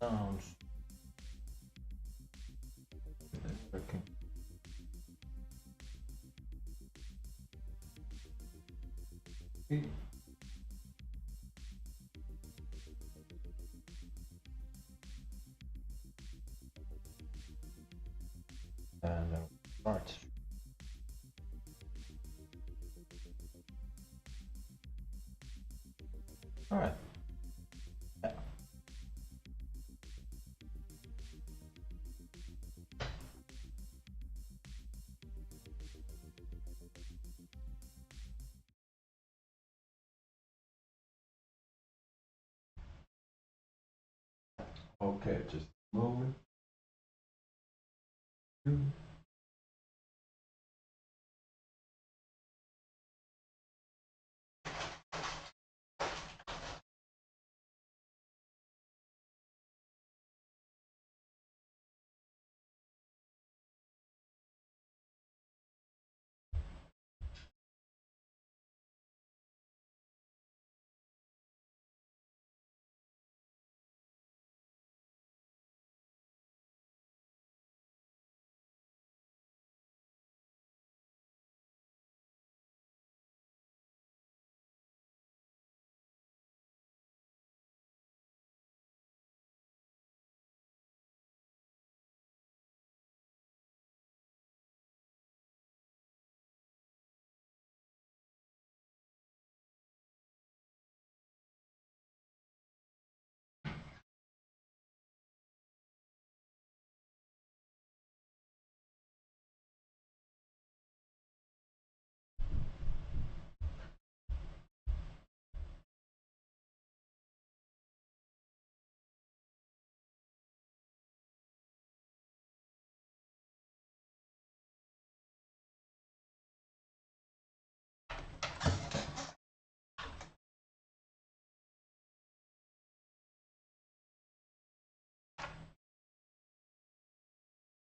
sounds. It's working. Okay. And start. All right. Yeah. Okay, just a moment.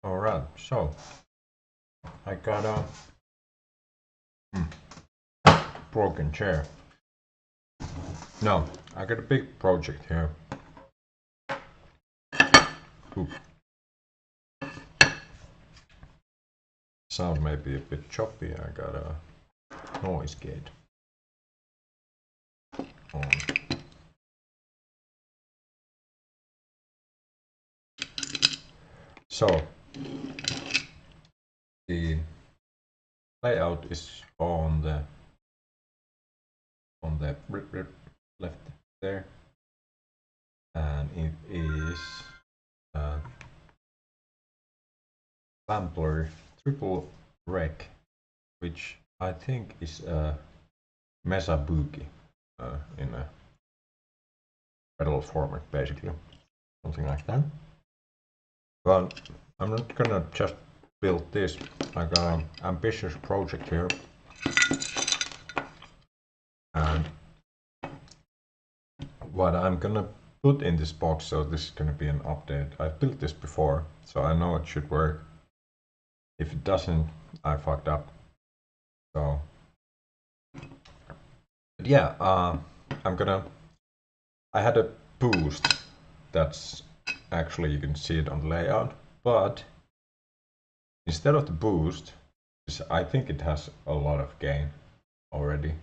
All right, so I got a broken chair. No, I got a big project here. Ooh. Sound may be a bit choppy. I got a noise gate on. So the layout is on the left there, and it is Wampler triple rec, which I think is a Mesa Boogie in a pedal format, basically, something like that. But I'm not gonna just build this. I got an ambitious project here, and what I'm gonna put in this box, so this is gonna be an update. I built this before, so I know it should work. If it doesn't, I fucked up. So, but yeah, I had a boost. That's actually, you can see it on the layout, but instead of the boost, I think it has a lot of gain already.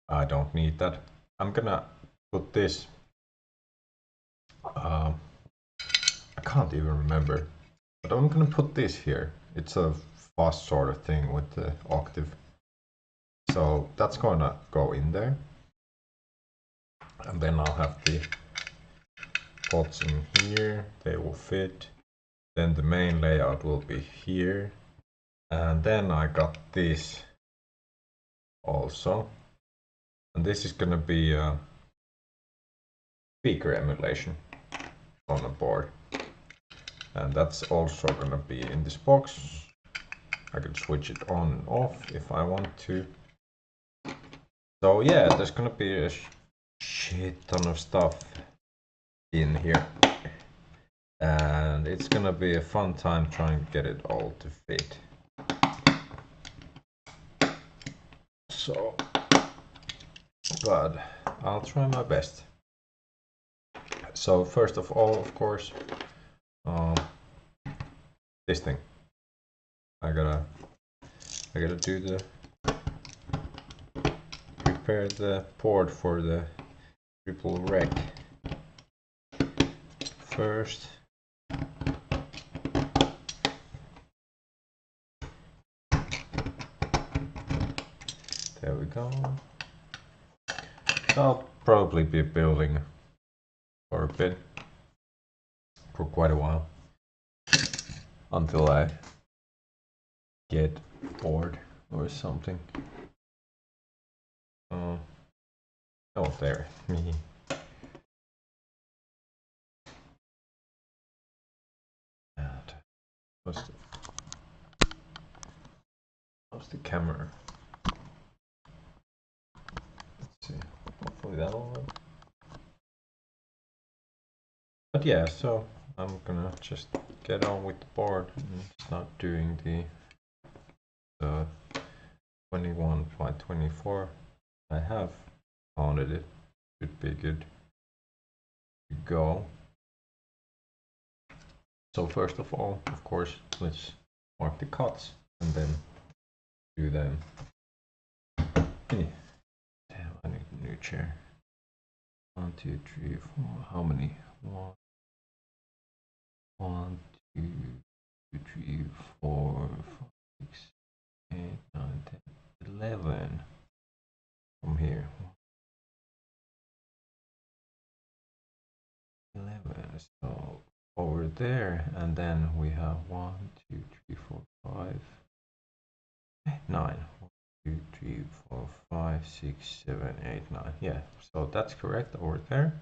I don't need that. I'm gonna put this. I can't even remember, but I'm gonna put this here. It's a fuzz sort of thing with the octave. So that's gonna go in there. And then I'll have the pots in here. They will fit. Then the main layout will be here. And then I got this also. And this is gonna be a speaker emulation on a board. And that's also gonna be in this box. I can switch it on and off if I want to. So yeah, there's gonna be a shit ton of stuff in here. And it's gonna be a fun time trying to get it all to fit. So, but I'll try my best. So first of all, of course, this thing. I gotta do the prepare the board for the triple rec first. There we go. I'll probably be building for a bit, for quite a while, until I get bored or something. Oh, there. How's the camera? Let's see. Hopefully that'll work. But yeah, so I'm gonna just get on with the board and start doing the 21 by 24. I have counted it. Should be good to go. So first of all, of course, let's mark the cuts and then do them. Damn, I need a new chair. 1, 2, 3, 4. How many? 1, 2, 3, 4, 5, 6, 8, 9, 10, 11. From here. 11. So over there, and then we have 1, 2, 3, 4, 5, 9. 1, 2, 3, 4, 5, 6, 7, 8, 9. Yeah, so that's correct over there.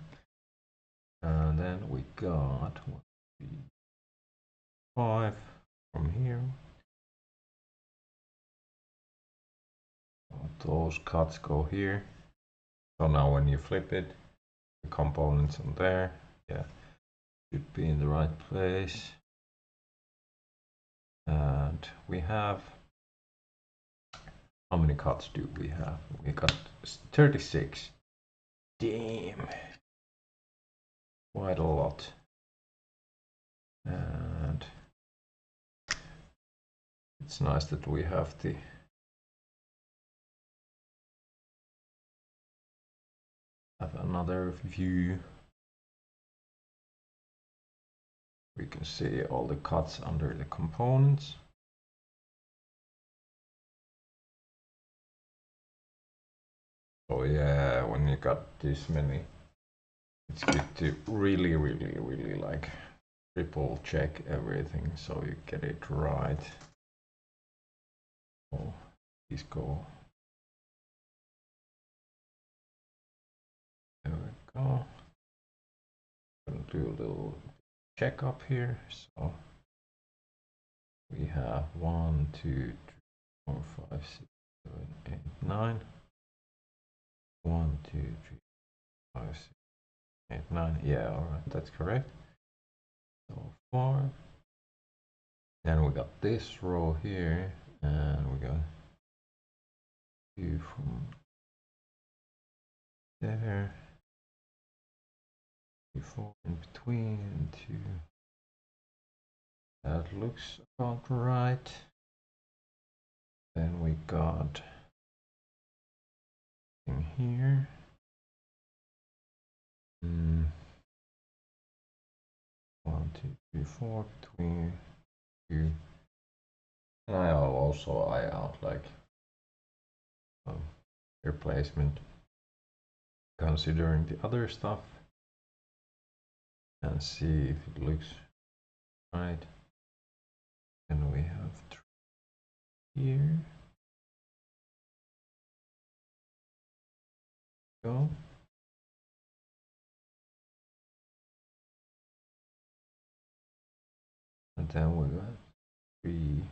And then we got 1, 3, 5 from here. Those cuts go here. So now when you flip it, the components on there, yeah, should be in the right place. And we have, how many cuts do we have? We got 36. Damn, quite a lot. And it's nice that we have another view. We can see all the cuts under the components. Oh yeah, when you got this many, it's good to really like triple check everything so you get it right. Oh, these go. There we go. I'll do a little check up here. So we have 1, 2, 3, 4, 5, 6, 7, 8, 9. 1, 2, 3, 5, 6, 8, 9. Yeah, all right, that's correct. So far. Then we got this row here, and we got 2 from there. 4 in between, and 2. That looks about right. Then we got in here. 1, 2, 3, 4 between 2. And I'll also eye out like replacement, considering the other stuff, and see if it looks right. And we have 3 here. Go. And then we got 3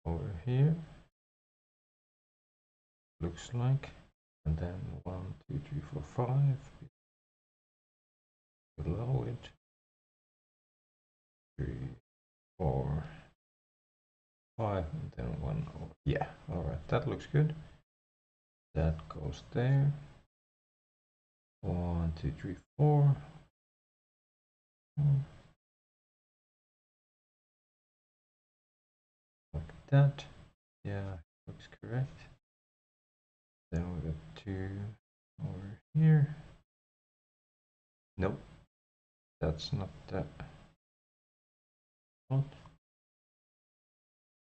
over here. Looks like. And then 1, 2, 3, 4, 5 below it. 3, 4, 5, and then 1 over. Yeah, all right, that looks good. That goes there. 1, 2, 3, 4. Like that. Yeah, looks correct. Then we got 2 over here. Nope, that's not that. What?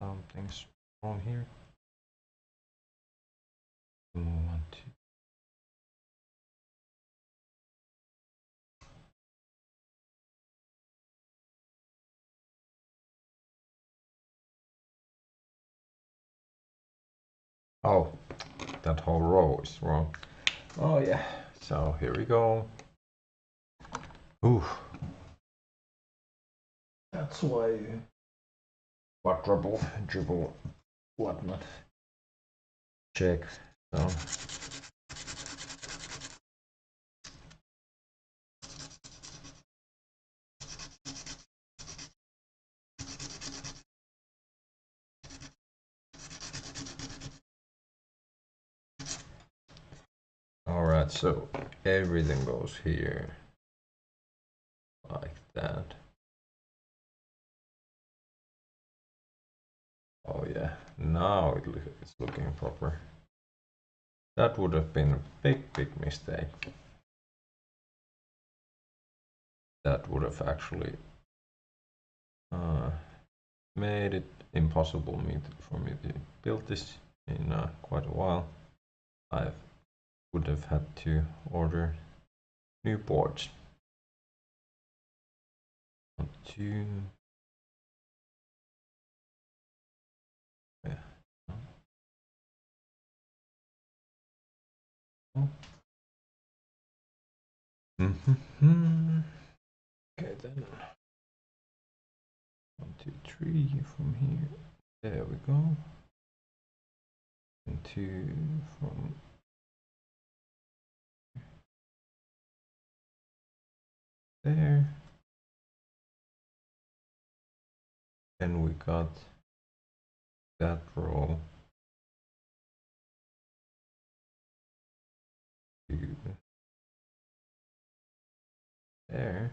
Something's wrong here. 1, 2. Oh, that whole row is wrong. Oh yeah, so here we go. Ooh. That's why quadruple, triple, whatnot. Check. So. Alright, so everything goes here. Like that. Oh yeah, now it's looking proper. That would have been a big mistake. That would have actually made it impossible for me to build this in quite a while. I would have had to order new boards. 1, 2. Yeah. Oh. Okay then. 1, 2, 3 from here. There we go. And 2 from there. Then we got that row to there.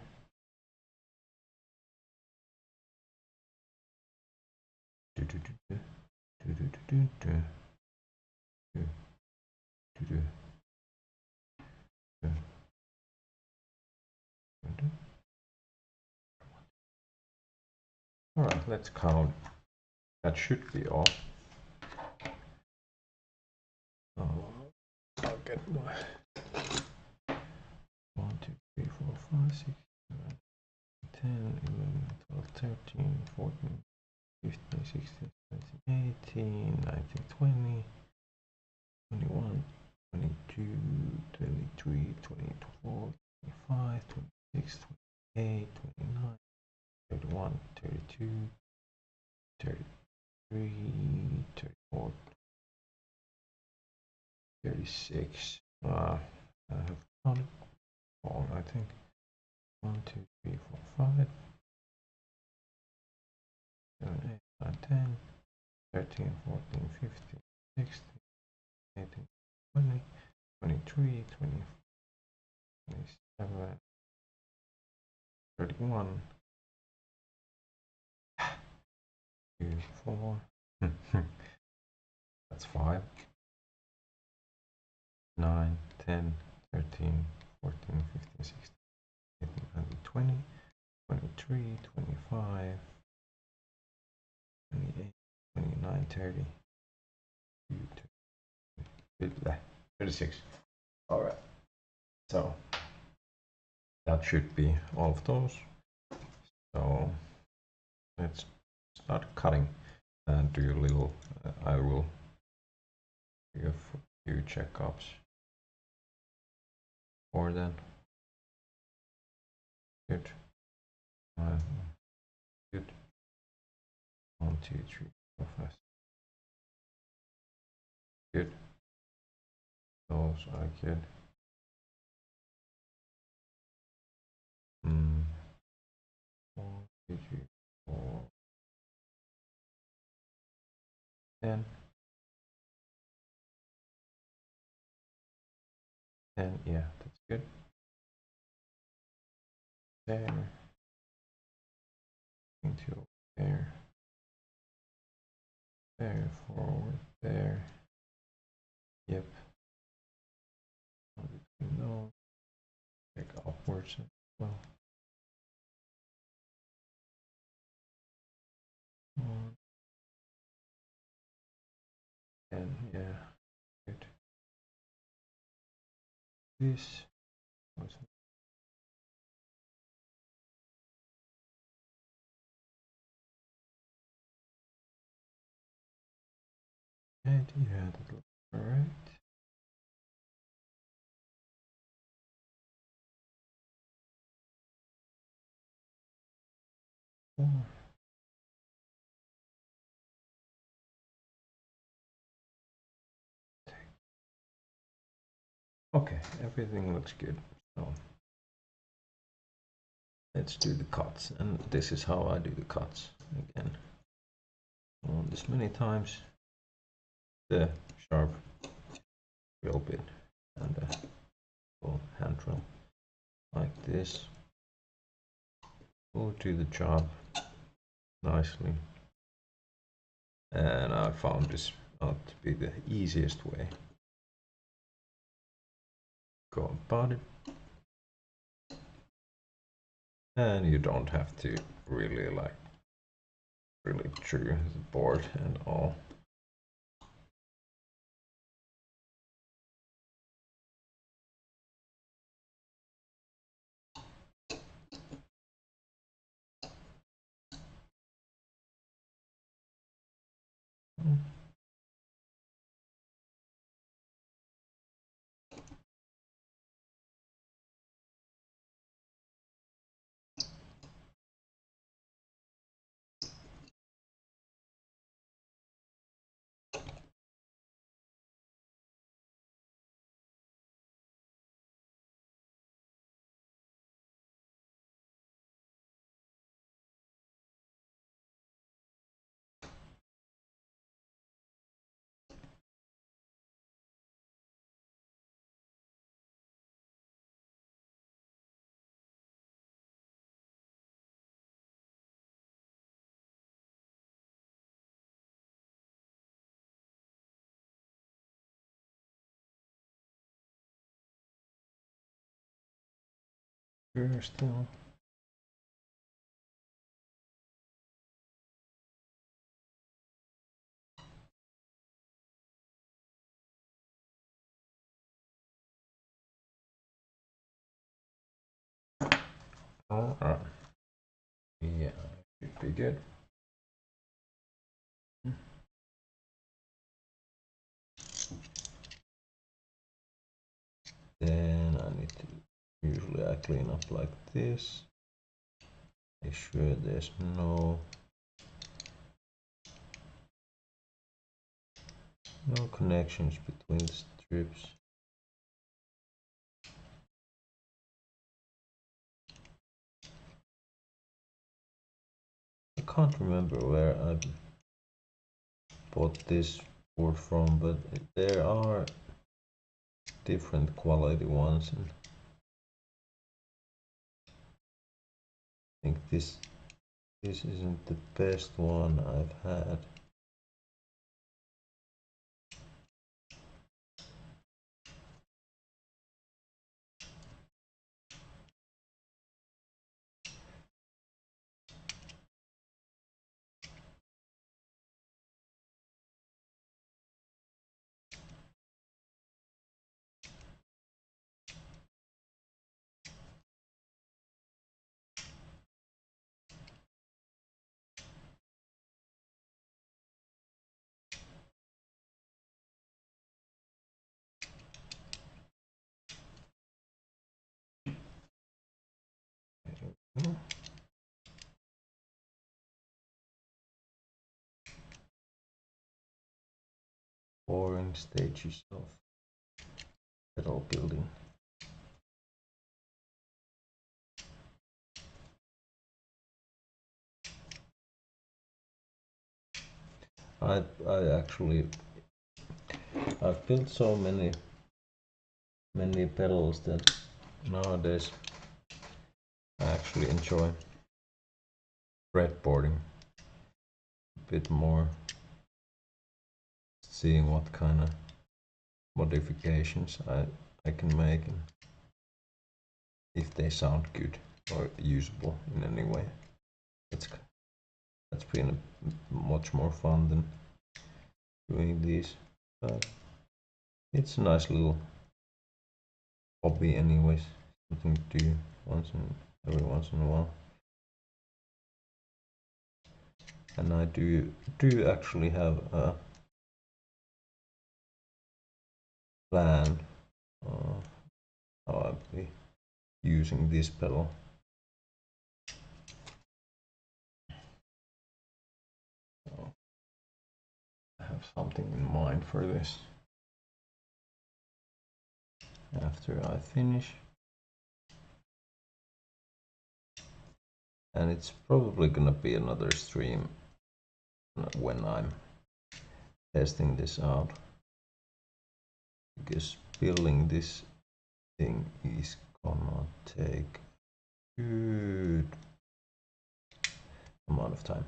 Alright, let's count. That should be all. I'll get my 1, 2, 3, 4, 5, 6, 7, 10, 11, 12, 13, 14, 15, 16, 17, 18, 19, 20, 21, 22, 23, 24, 25, 26, 28, 29, 31, 32, 33, 34, 36. I have counted wrong, I think. 1, 2, 3, 4, 5, 7, 8, 9, 10, 13, 14, 15, 16, 18, 20, 23, 24, 27, 31, 2, 4. That's 5. 9, 10, 13, 14, 15, 16, 18, 19, 20, 23, 25, 28, 29, 30, 36. Alright, so that should be all of those. So let's start cutting and do a little, I will do a few checkups for then. Good. Good. 1, 2, 3, 4, 5. Good. Those are good. 1, 2, 3, 4, 10. 10, yeah, that's good. There. into there, there, forward, there. Yep. Between those, take upwards as well. And yeah, good. This was and yeah, that looks alright. Okay, everything looks good. So let's do the cuts, and this is how I do the cuts again. On this many times, the sharp drill bit and the full hand drill like this. We'll do the job nicely, and I found this out to be the easiest way. Go about it, and you don't have to really trigger the board and all. Still. Alright. Yeah, should be good. Then I need to, usually I clean up like this. Make sure there's no connections between the strips. I can't remember where I bought this board from, but there are different quality ones, and I think this isn't the best one I've had. Boring stages of pedal building. I've built so many pedals that nowadays I actually enjoy breadboarding a bit more, seeing what kind of modifications I can make and if they sound good or usable in any way. That's been much more fun than doing these, but it's a nice little hobby anyways, something to do every once in a while. And I do actually have a plan how I'll be using this pedal. So I have something in mind for this after I finish. And it's probably gonna be another stream when I'm testing this out, because building this thing is gonna take a good amount of time.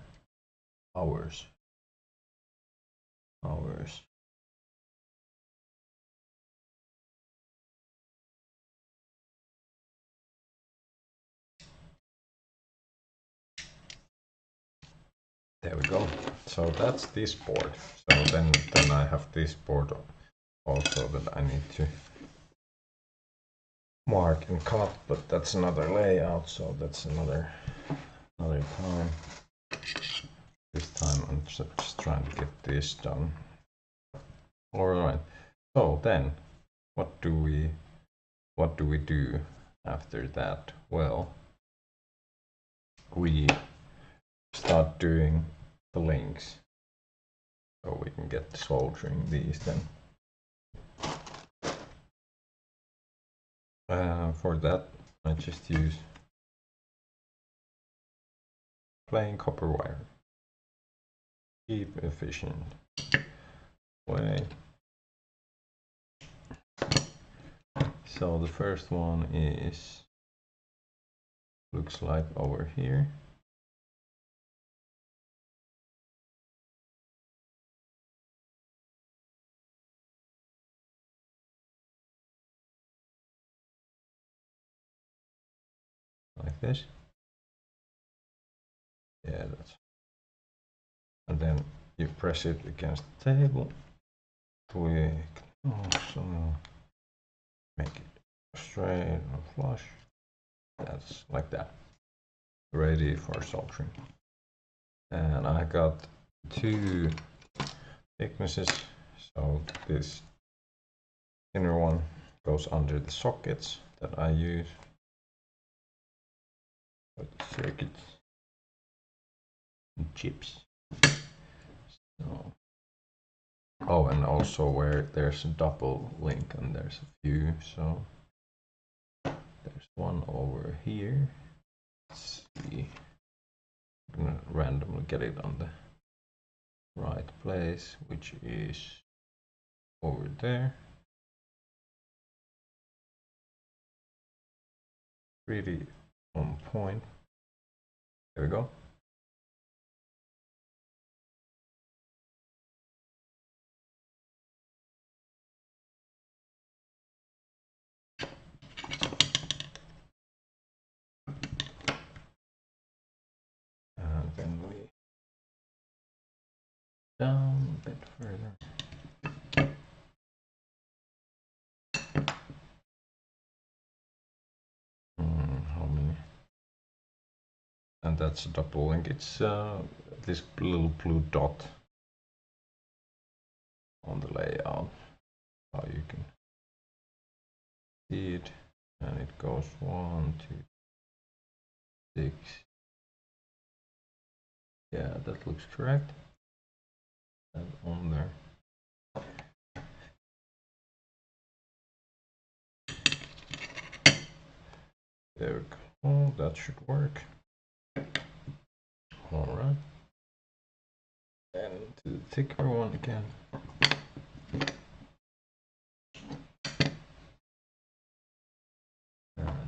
Hours. There we go. So that's this board. So then I have this board also that I need to mark and cut, but that's another layout, so that's another time. This time I'm just trying to get this done. Alright, so then what do we do after that? Well, we start doing the links so we can get soldering these then. For that I just use plain copper wire. Cheap, efficient way. So the first one is, looks like over here. Like this. Yeah, that's. And then you press it against the table. Tweak. Also make it straight and flush. That's like that. Ready for soldering. And I got two thicknesses. So this inner one goes under the sockets that I use for the circuits and chips. So, oh, and also where there's a double link and there's a few, so there's one over here. Let's see. I'm gonna randomly get it on the right place, which is over there. Pretty on point. There we go. And then we down a bit further. How many? And that's a double link. It's this little blue dot on the layout. How you can see it, and it goes 1, 2, 6. Yeah, that looks correct. And on there. There we go. That should work. Alright. And to the thicker one again.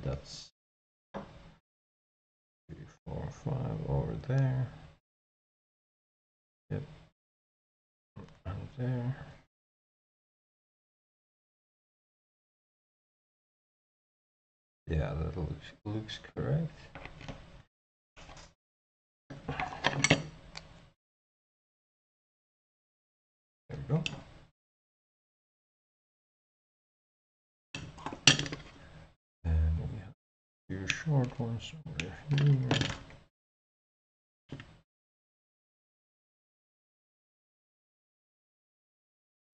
That's 4, 5 over there. Yep. And there. Yeah, that looks correct. There we go. And we have a few short ones over here.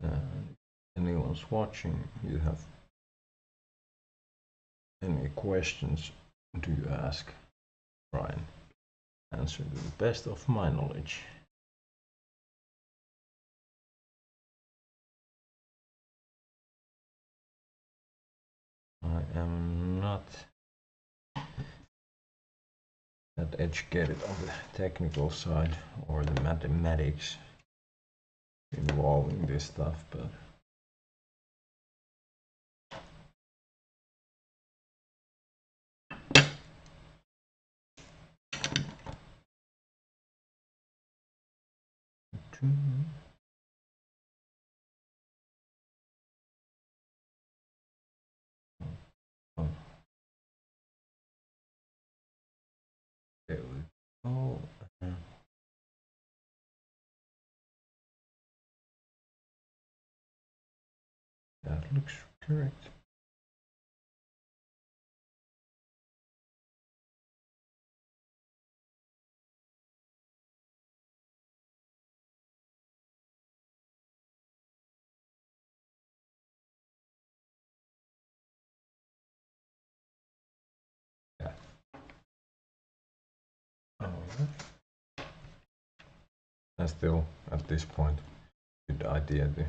And if anyone's watching, you have any questions, do you ask? Try and answer to the best of my knowledge. I am not that educated on the technical side or the mathematics involving this stuff, but there we go. That looks correct. Yeah. Alright. And still, at this point, good idea to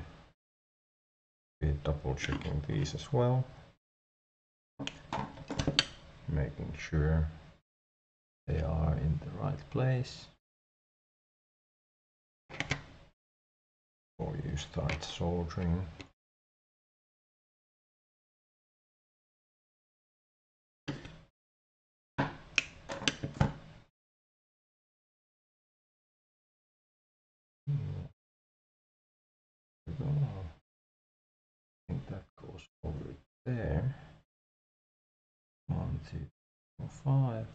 be double checking these as well, making sure they are in the right place before you start soldering. I think that goes over there. 1, 2, 4, 5.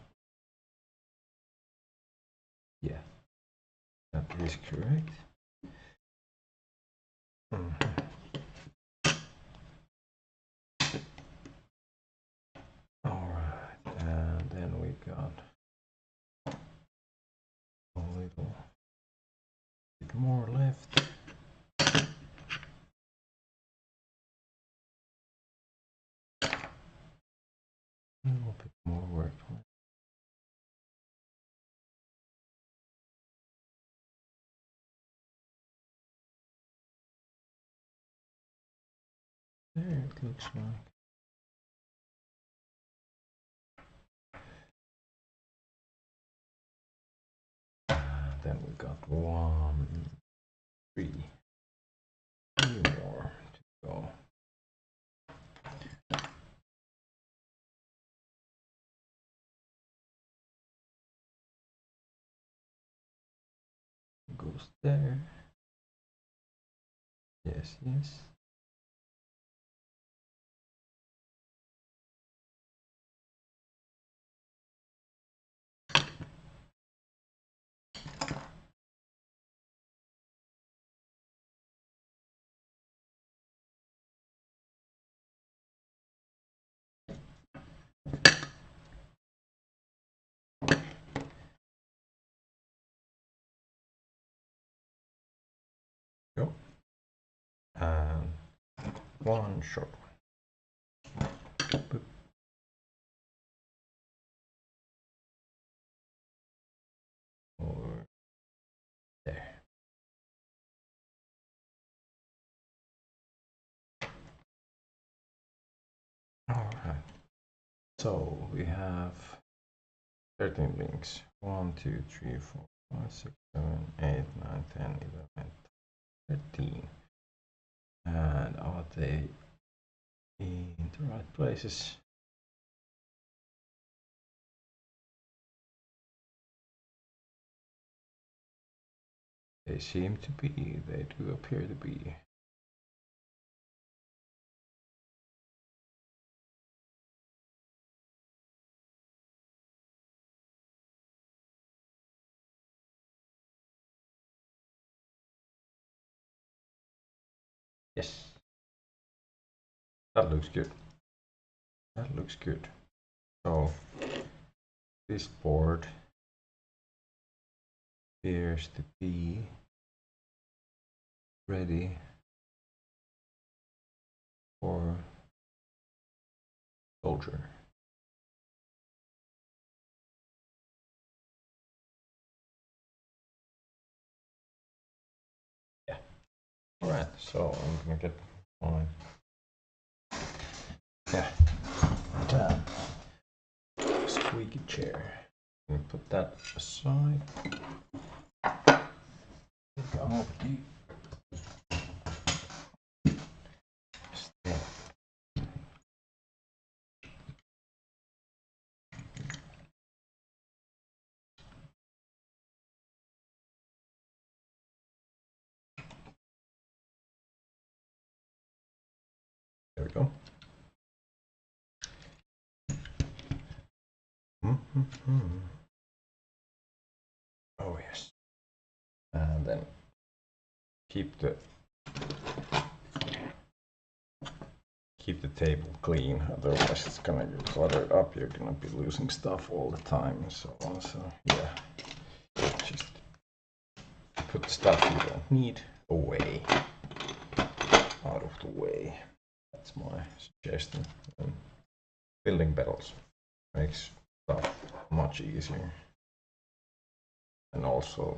Yeah, that is correct. Alright, and then we got a little bit more left. A little bit more work. There it looks like. Then we got 1, 3 more to go. Goes there. Yes, yes. Go. And 1 short one. Boop. Over there. Alright. So we have 13 links. 1, 2, 3, 4, 5, 6, 7, 8, 9, 10, 11, 13. And are they in the right places? They seem to be, they do appear to be. Yes, that looks good. That looks good. So this board appears to be ready for soldier. Yeah. All right. So I'm gonna get my squeaky chair. I'm gonna put that aside. There we go. Oh yes. And then keep the table clean, otherwise it's gonna get cluttered up. You're gonna be losing stuff all the time and so on. So yeah, just put stuff you don't need away, out of the way. That's my suggestion. And building battles makes stuff much easier. And also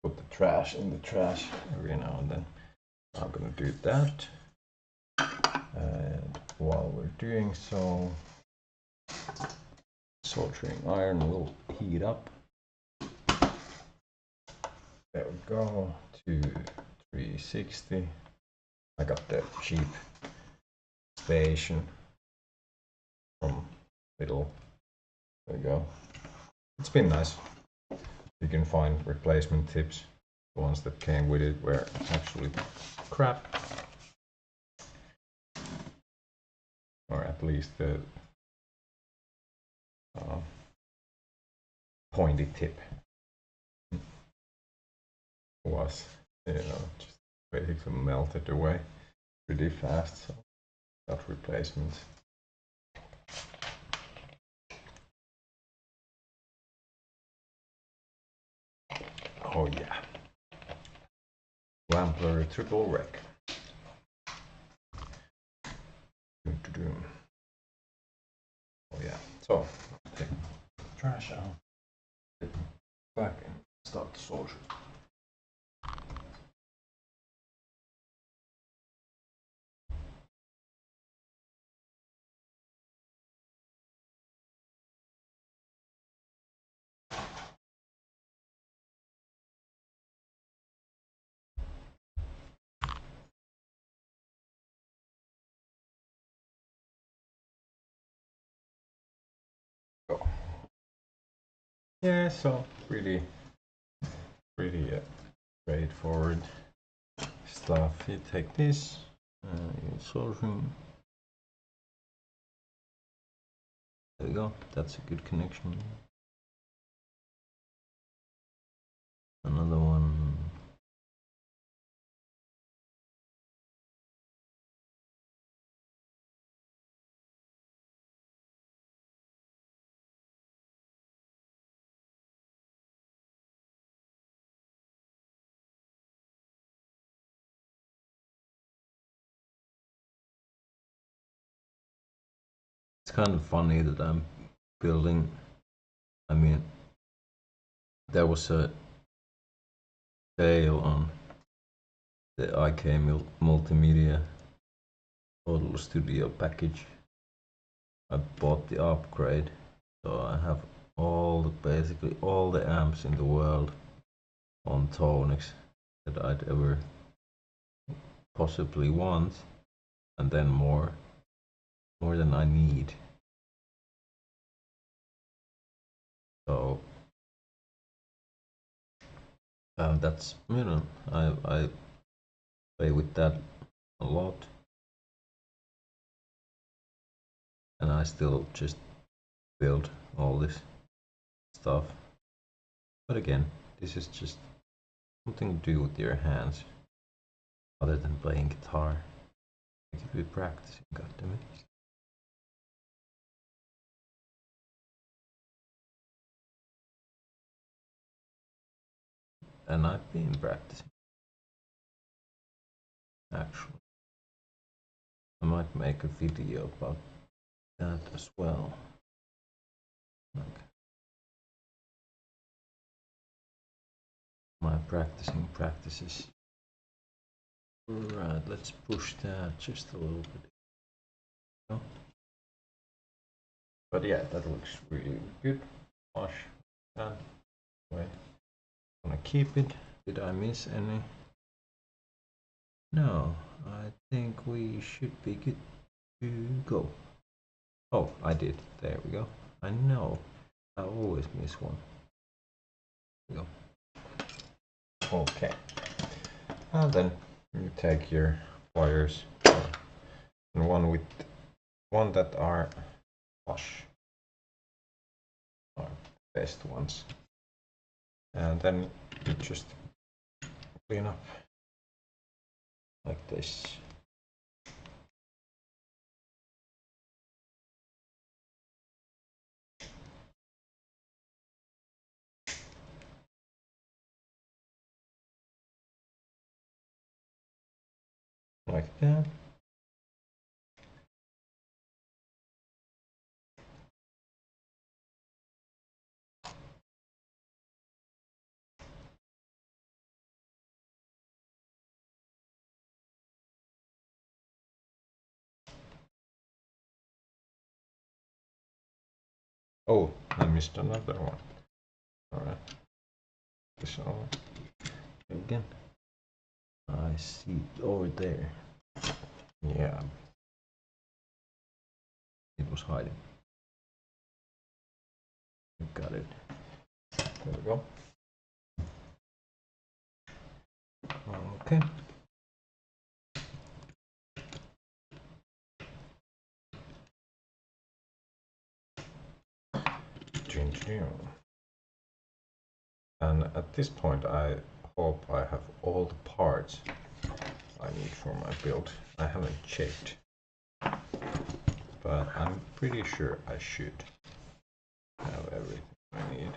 put the trash in the trash every now and then. I'm gonna do that. And while we're doing so, soldering iron will heat up. There we go, to 360. I got the cheap station from Lidl. There we go. It's been nice. You can find replacement tips. The ones that came with it were actually crap. Or at least the pointy tip was, just basically melted away pretty fast. So got replacements. Oh yeah, Wampler triple wreck. Oh yeah, so take the trash out, get back and start the soldier. Yeah, so pretty straightforward stuff. You take this, you soldering. There you go. That's a good connection. Another one. It's kind of funny that I'm building. I mean, there was a sale on the IK Multimedia Total Studio package. I bought the upgrade, so I have basically all the amps in the world on tonex that I'd ever possibly want, and then more than I need. So That's, you know, I play with that a lot, and I still just build all this stuff. But again, this is just something to do with your hands, other than playing guitar. I could be practicing, goddammit. And I've been practicing, actually. I might make a video about that as well. Like my practicing practices. Right, let's push that just a little bit. But yeah, that looks really good. Wash that way. I'm gonna keep it. Did I miss any? No, I think we should be good to go. Oh, I did. There we go. I know. I always miss one. There we go. Okay. And then you take your pliers and one that are flush, are best ones, and then you just clean up like this. Like that. Oh, I missed another one. Alright. This one again. I see it over there. Yeah. It was hiding. Got it. There we go. Okay. And at this point, I hope I have all the parts I need for my build. I haven't checked, but I'm pretty sure I should have everything I need.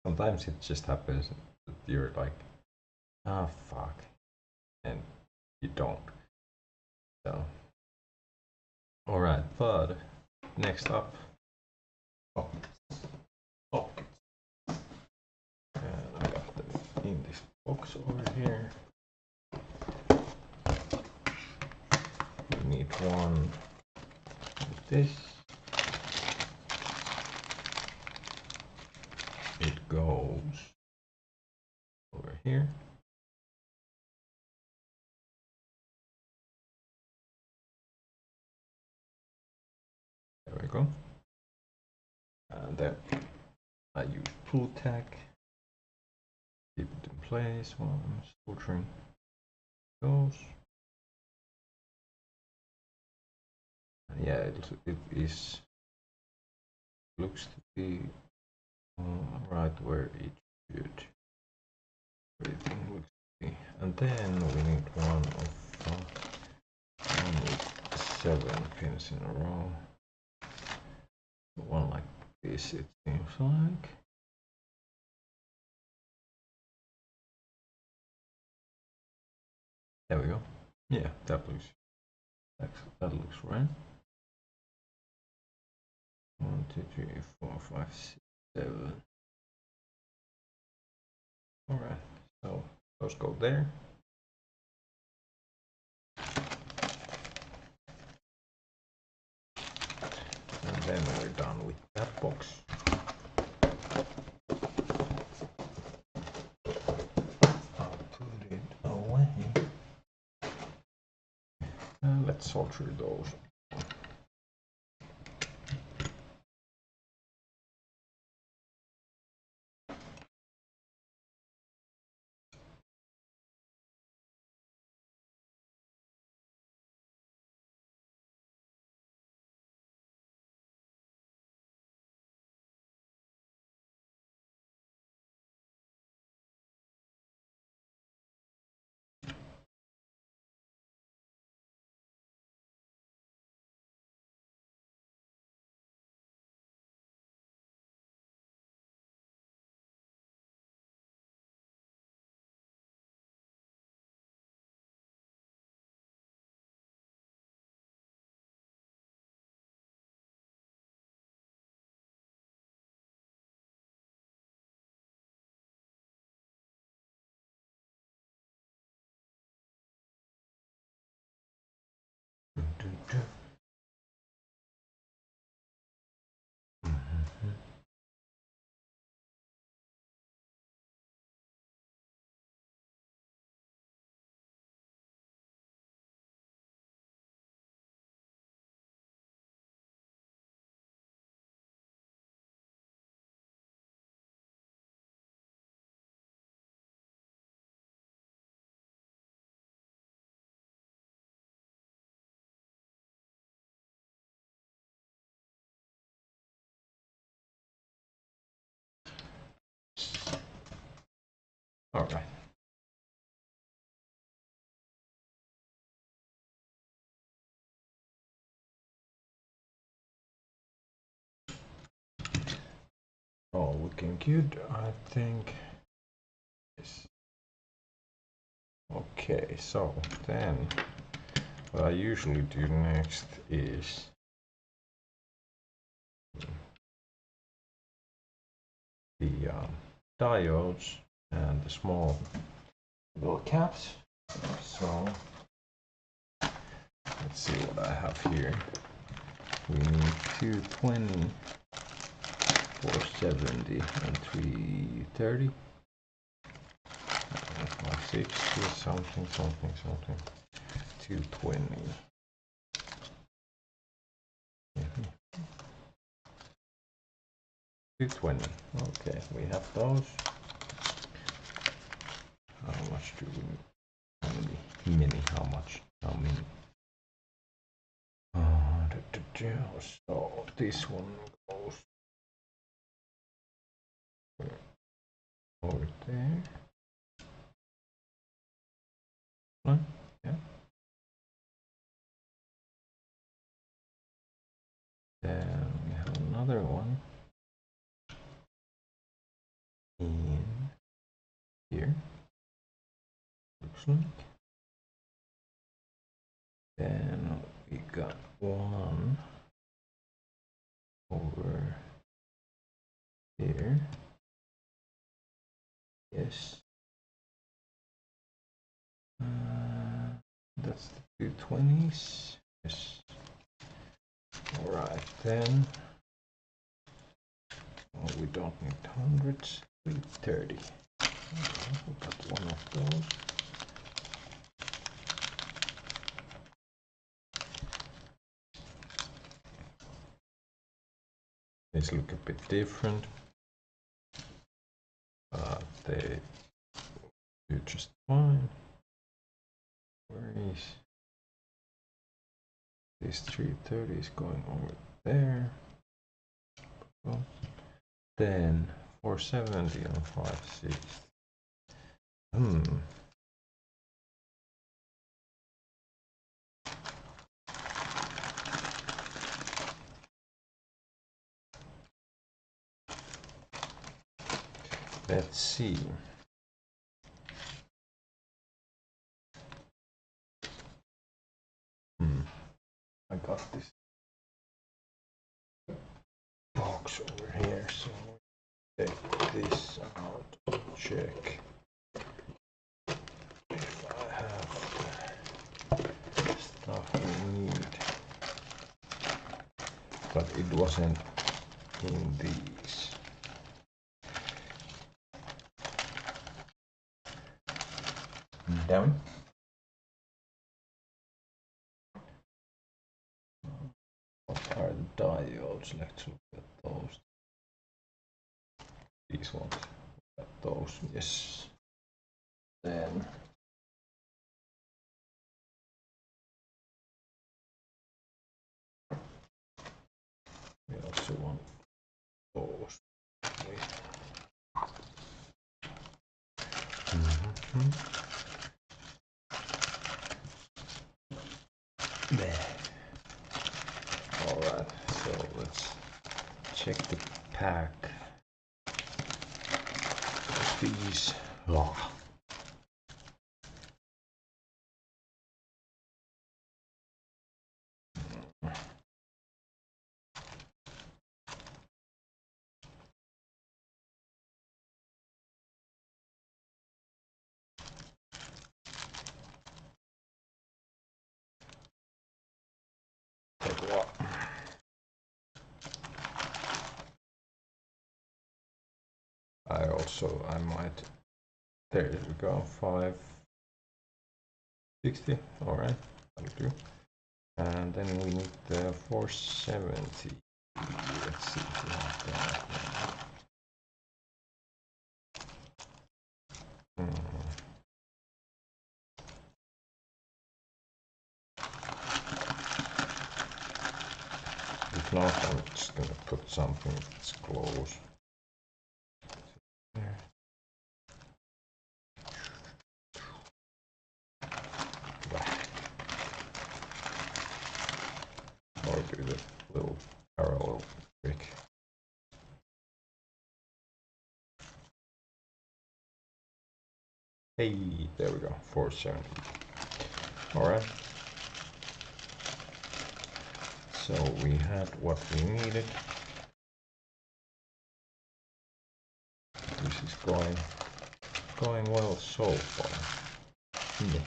Sometimes it just happens that you're like, ah, fuck, and you don't. So, all right, but next up, and I got them in this box over here. We need one with this. It goes over here. There we go. And then I use pull tag. Keep it in place while I'm soldering those. And yeah, it looks to be right where it should. Everything looks to be. And then we need one of I need 7 pins in a row. One like this, it seems like. There we go. Yeah, that looks right. 1, 2, 3, 4, 5, 6, 7. All right, so those go there. And then we're done with that box. I'll put it away. Let's solder those. All right. Oh, looking good, I think. Yes. Okay, so then what I usually do next is the diodes and the small little caps. So let's see what I have here. We need 220, 470, and 330. 60, something, 220. 220. Okay, we have those. How much do we need? How many? How much? How many? So this one goes over there. Yeah. Then we have another one in here. Looks like. Then we got one over here. Yes. That's the 220s. Yes. All right, then. Oh, we don't need hundreds. 330. We got one of those. These look a bit different. They do just fine. Where is this 330 is going over there. Well, then 470 and 560. Let's see. I got this box over here, so take this out and check if I have the stuff we need. But it wasn't in these. Down. What are the diodes? Let's look at those. These ones. At those, yes. Then we also want those. There. All right, so let's check the pack. These. Oh. I might, there we go, 560, all right, that'll do. And then we need the 470, let's see if we have that. If not, I'm just gonna put something that's close. Hey, there we go, 470. Alright. So we had what we needed. This is going well so far. Yeah.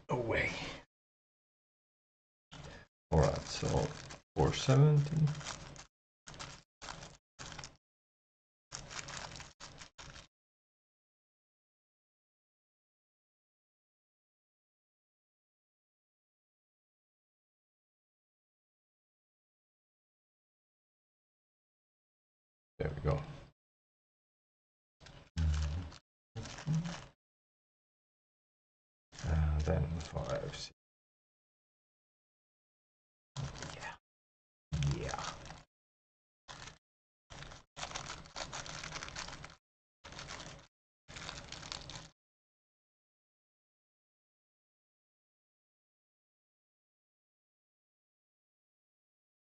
Away. Alright, so 470. There we go. And then 5. Yeah.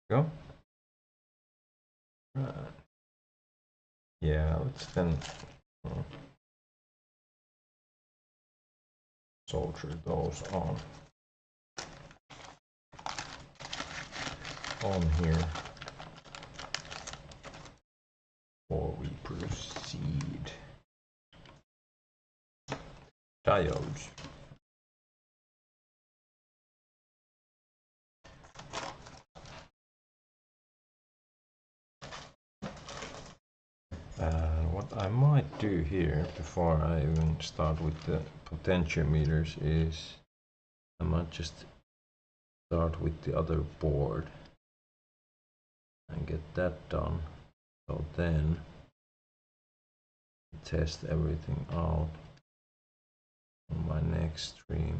Go. Right. Yeah, let's then solder those on here before we proceed. Diodes. What I might do here before I even start with the potentiometers is I might just start with the other board and get that done. So then test everything out on my next stream.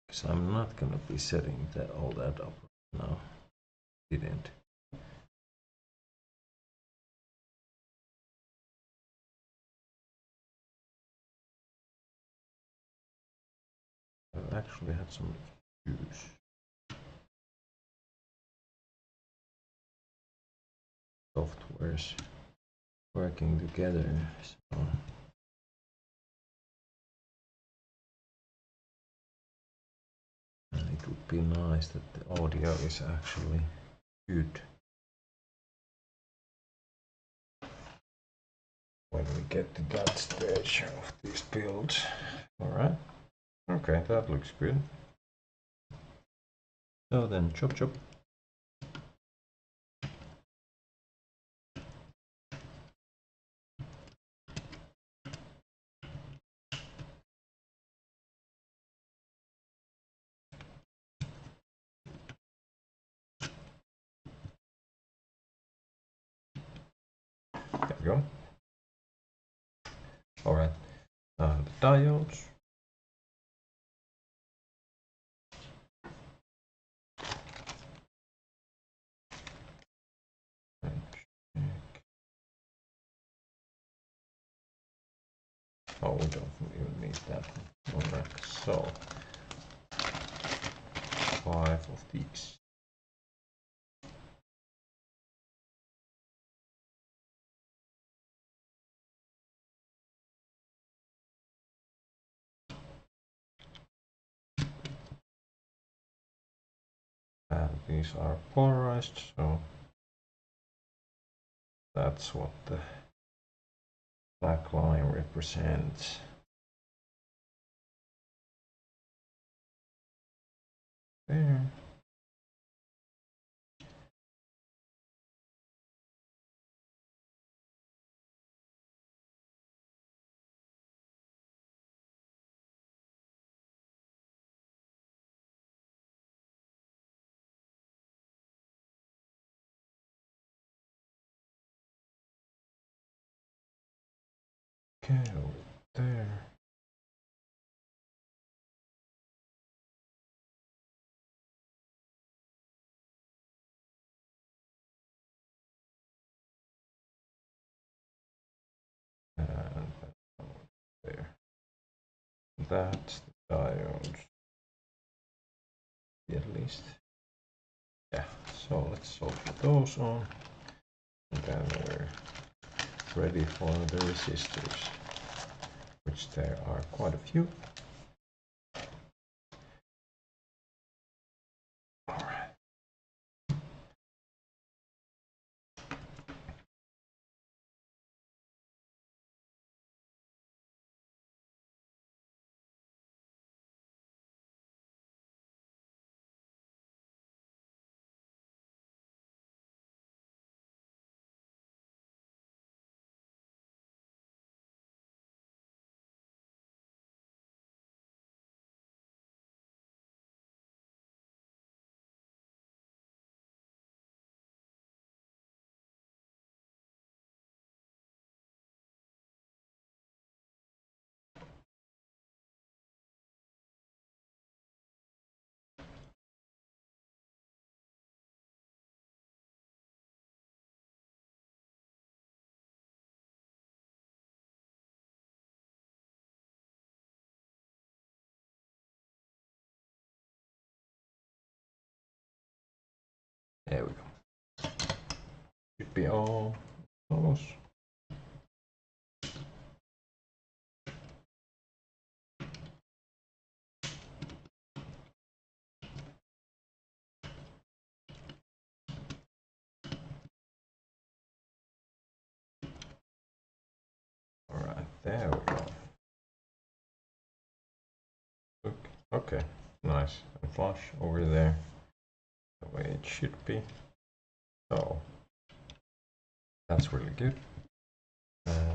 Because I'm not going to be setting all that up now. Didn't. I've actually had some issues. Softwares working together. So. And it would be nice that the audio is actually good when we get to that stage of these builds. Alright, okay, that looks good. So then chop chop. There we go. Alright, the diodes. Oh, we don't even need that one. Alright, so 5 of these. And these are polarized, so that's what the black line represents. There. Okay, over there. And there. That's the diodes. At least. Yeah, so let's solder those on. And then we're ready for the resistors, which there are quite a few. Alright. There we go. Should be all those. Alright, there we go. Okay, nice and flush over there, the way it should be. So that's really good.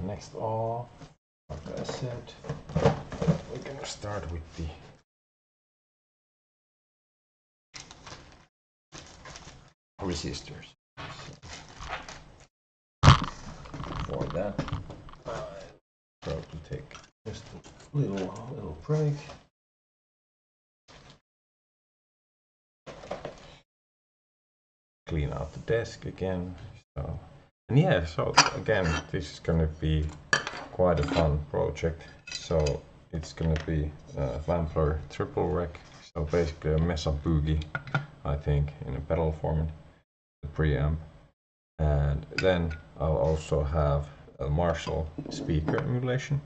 Next off, like I said, we're gonna start with the resistors. So for that, I'll probably take just a little break. Clean out the desk again. So, and yeah, so again, this is gonna be quite a fun project. So it's gonna be a Wampler triple rec. So basically a Mesa Boogie, I think, in a pedal format, the preamp. And then I'll also have a Marshall speaker emulation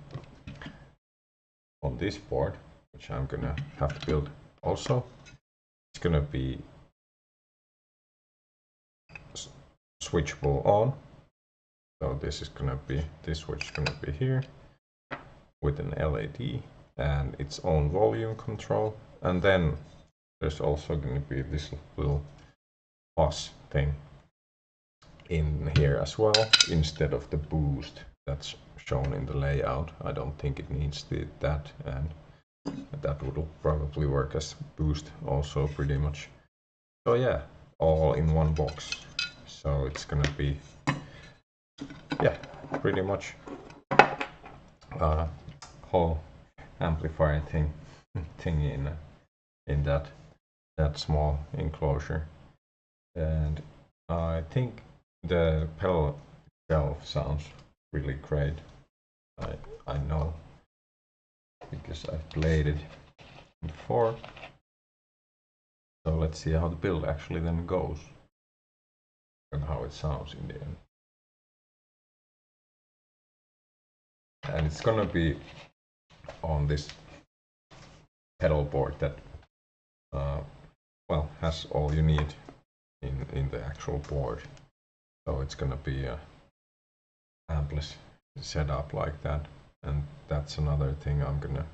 on this board, which I'm gonna have to build also. It's gonna be switchable on. So this is gonna be, this switch is gonna be here with an LED and its own volume control. And then there's also gonna be this little fuzz thing in here as well, instead of the boost that's shown in the layout. I don't think it needs that, and that would probably work as boost also pretty much. So yeah, all in one box. So it's gonna be, yeah, pretty much whole amplifier thingy in that small enclosure. And I think the pedal itself sounds really great. I know, because I've played it before. So let's see how the build actually then goes and how it sounds in the end. And it's gonna be on this pedal board that well, has all you need in the actual board. So it's gonna be a ampless setup like that, and that's another thing I'm gonna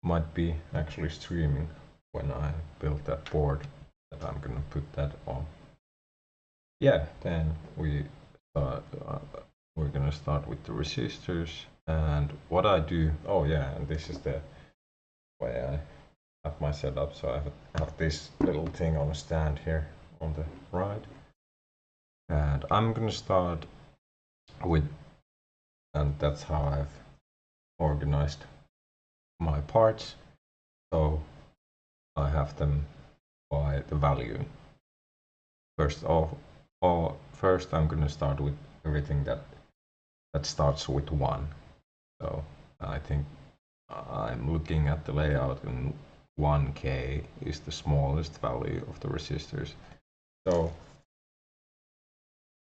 might be actually streaming when I build that board, that I'm gonna put that on. Yeah, then we're gonna start with the resistors. And what I do, oh yeah, and this is the way I have my setup. So I have this little thing on a stand here on the right, and I'm gonna start with, and that's how I've organized my parts, so I have them by the value. First I'm gonna start with everything that starts with 1. So I think I'm looking at the layout, and 1K is the smallest value of the resistors. So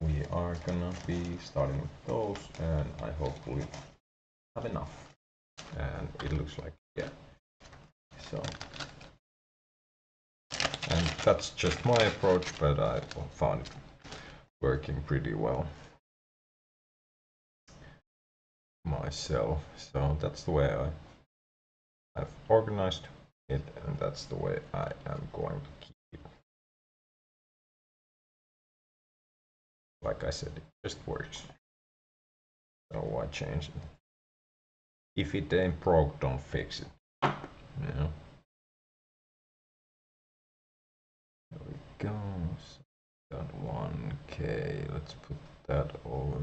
we are gonna be starting with those, and I hopefully have enough. And it looks like, yeah. So, and that's just my approach, but I found it working pretty well myself. So that's the way I've organized it, and that's the way I am going to keep it. Like I said, it just works. So why change it? If it ain't broke, don't fix it. You know? There we go. So got 1K. Let's put that over.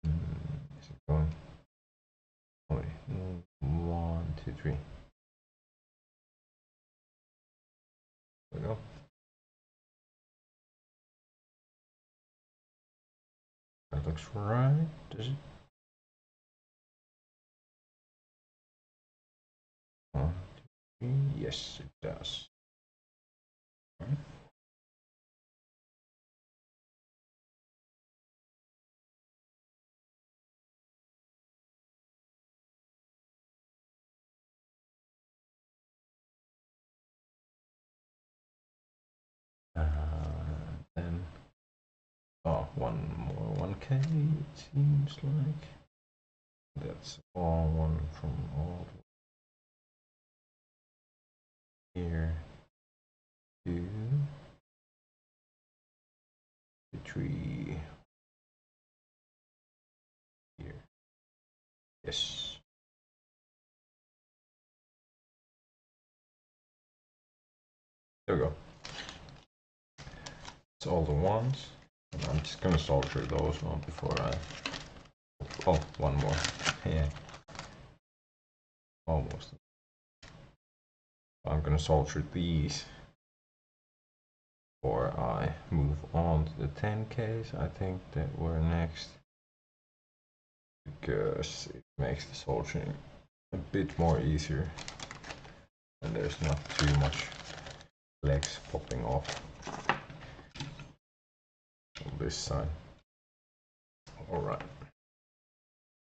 Is it going? Oh, wait. 1, 2, 3. There we go. That looks right, does it? 1, 2, 3. Yes, it does. Right. Then, one more 1K, it seems like. That's all one from all here to 3 here. Yes. There we go. It's all the ones. And I'm just gonna solder those one before I. Oh, one more. Yeah. Almost. I'm gonna solder these before I move on to the 10Ks. I think that we're next, because it makes the soldering a bit more easier, and there's not too much legs popping off on this side. Alright,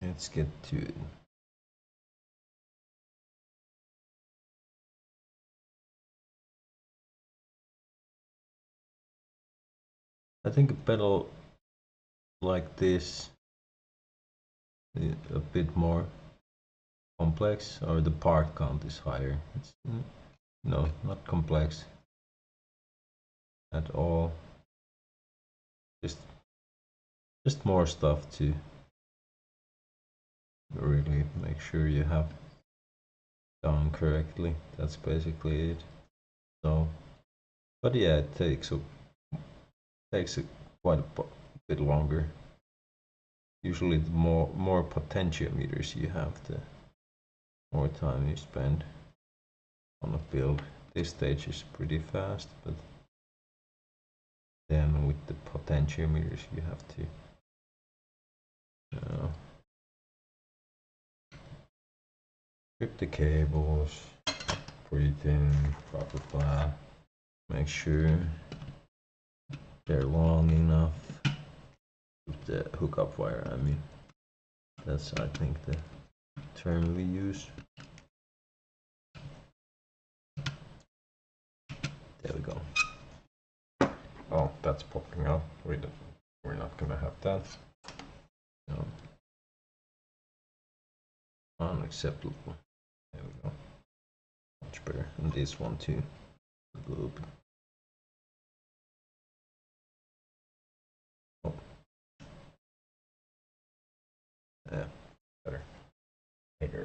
let's get to it. I think a pedal like this is a bit more complex, or the part count is higher. It's no, not complex at all. Just more stuff to really make sure you have done correctly. That's basically it. So, but yeah, it takes quite a bit longer. Usually, the more potentiometers you have, the more time you spend on a build. This stage is pretty fast, but then with the potentiometers you have to strip the cables, breathe in, blah blah blah. Make sure they're long enough with the hookup wire. I mean, that's, I think, the term we use. There we go. Oh, that's popping up. We're not gonna have that. No. Unacceptable. There we go. Much better. And this one too. A little bit. Oh. Yeah, better. Better.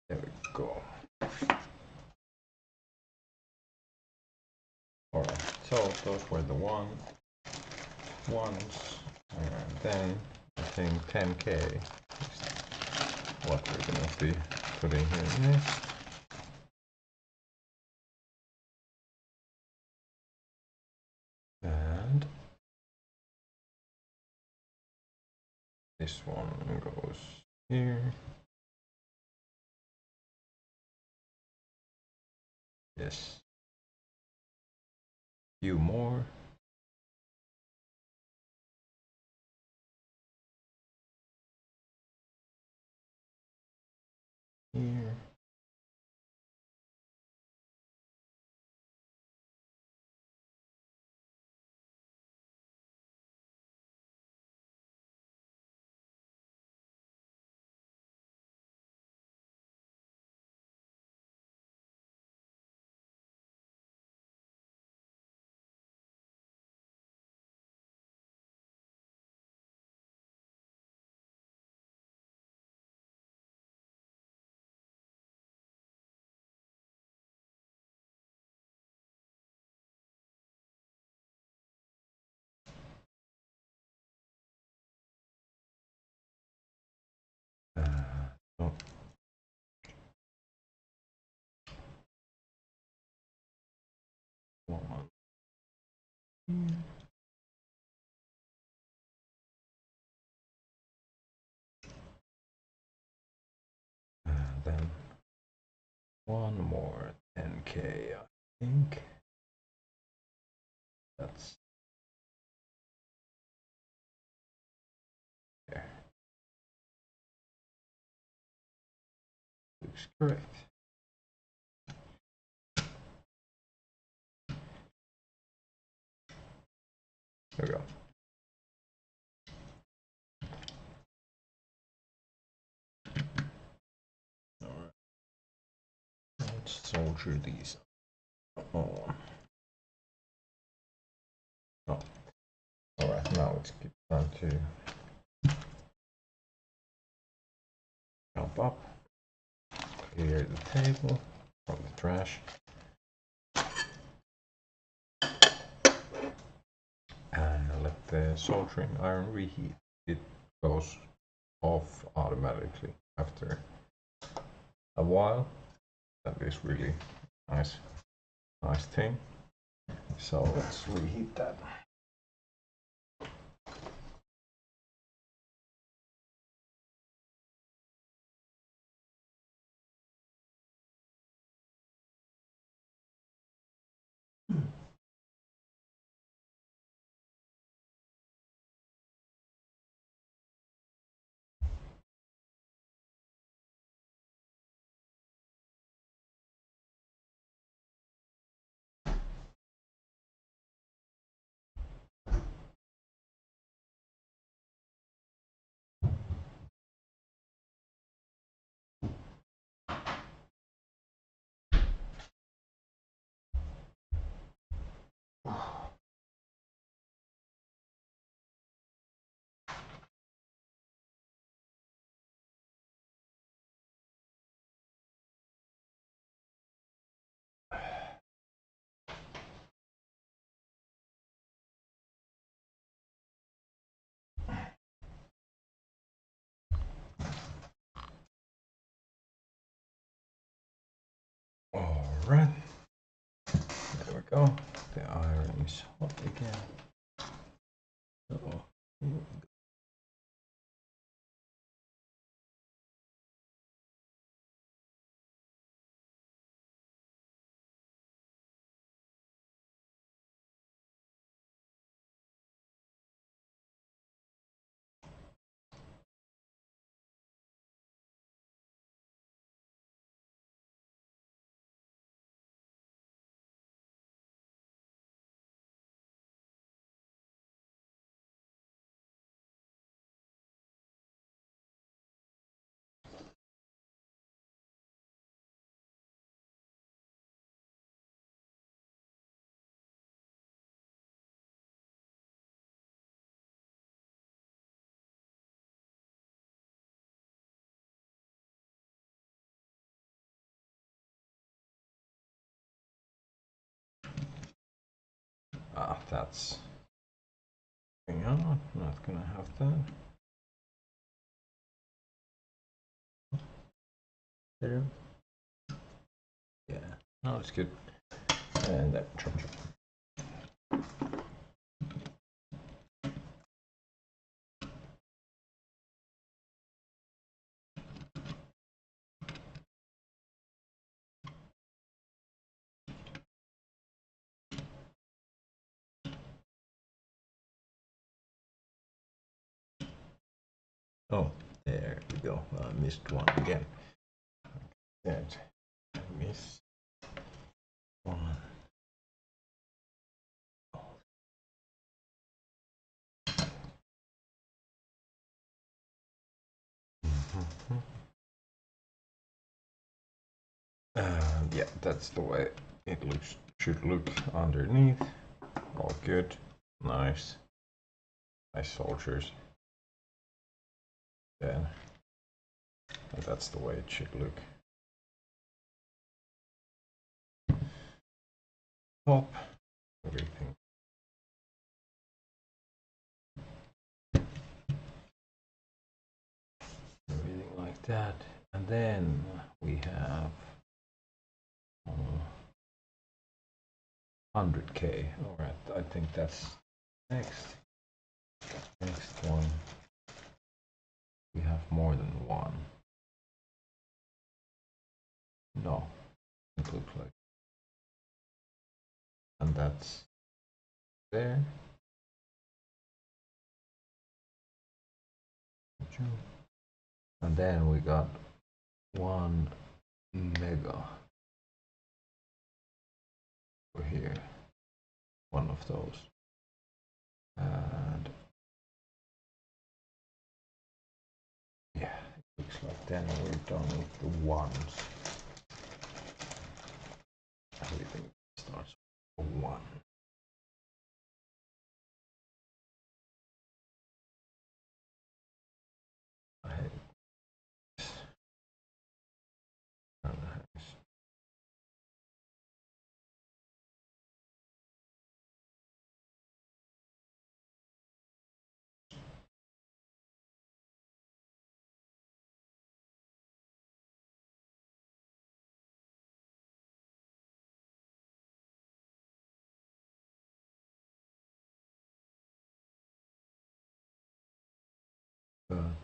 There we go. So those were the ones, and then I think 10K is what we're gonna be putting here next. And this one goes here. Yes. Few more. Here. Oh. One. And then one more 10K, I think. That's there. Looks correct. There we go. All right. Let's solder these. Oh. Oh. All right. Now it's time to jump up, clear the table from the trash, and let the soldering iron reheat. It goes off automatically after a while. That is really nice thing. So let's reheat that. All right, there we go. The iron is hot again. So Ah, that's... Hang on, not gonna have that. There. Yeah, no, it's good. And then charge it. Oh, there we go. I missed one again. That I missed one. Yeah, that's the way it should look underneath. All good. Nice. Nice soldiers. Yeah. And that's the way it should look. Top. Everything. Everything like that. And then we have 100K. Alright, I think that's next. Next one. We have more than one. No, it looks like. And that's there. And then we got 1 mega over here. One of those. And yeah, it looks like then we're done with the ones. Everything starts with 1.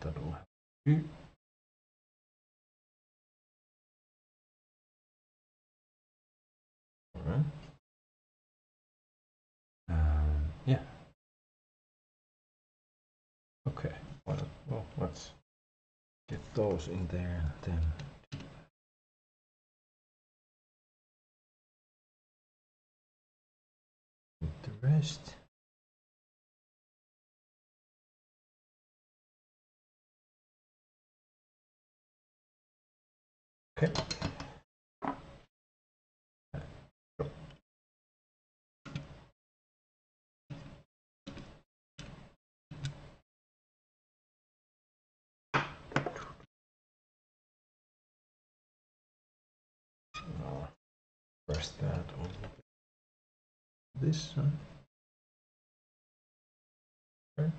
That'll do. Alright. Yeah. Okay. Well, let's get those in there then. With the rest. Okay. Press that on this side. Okay.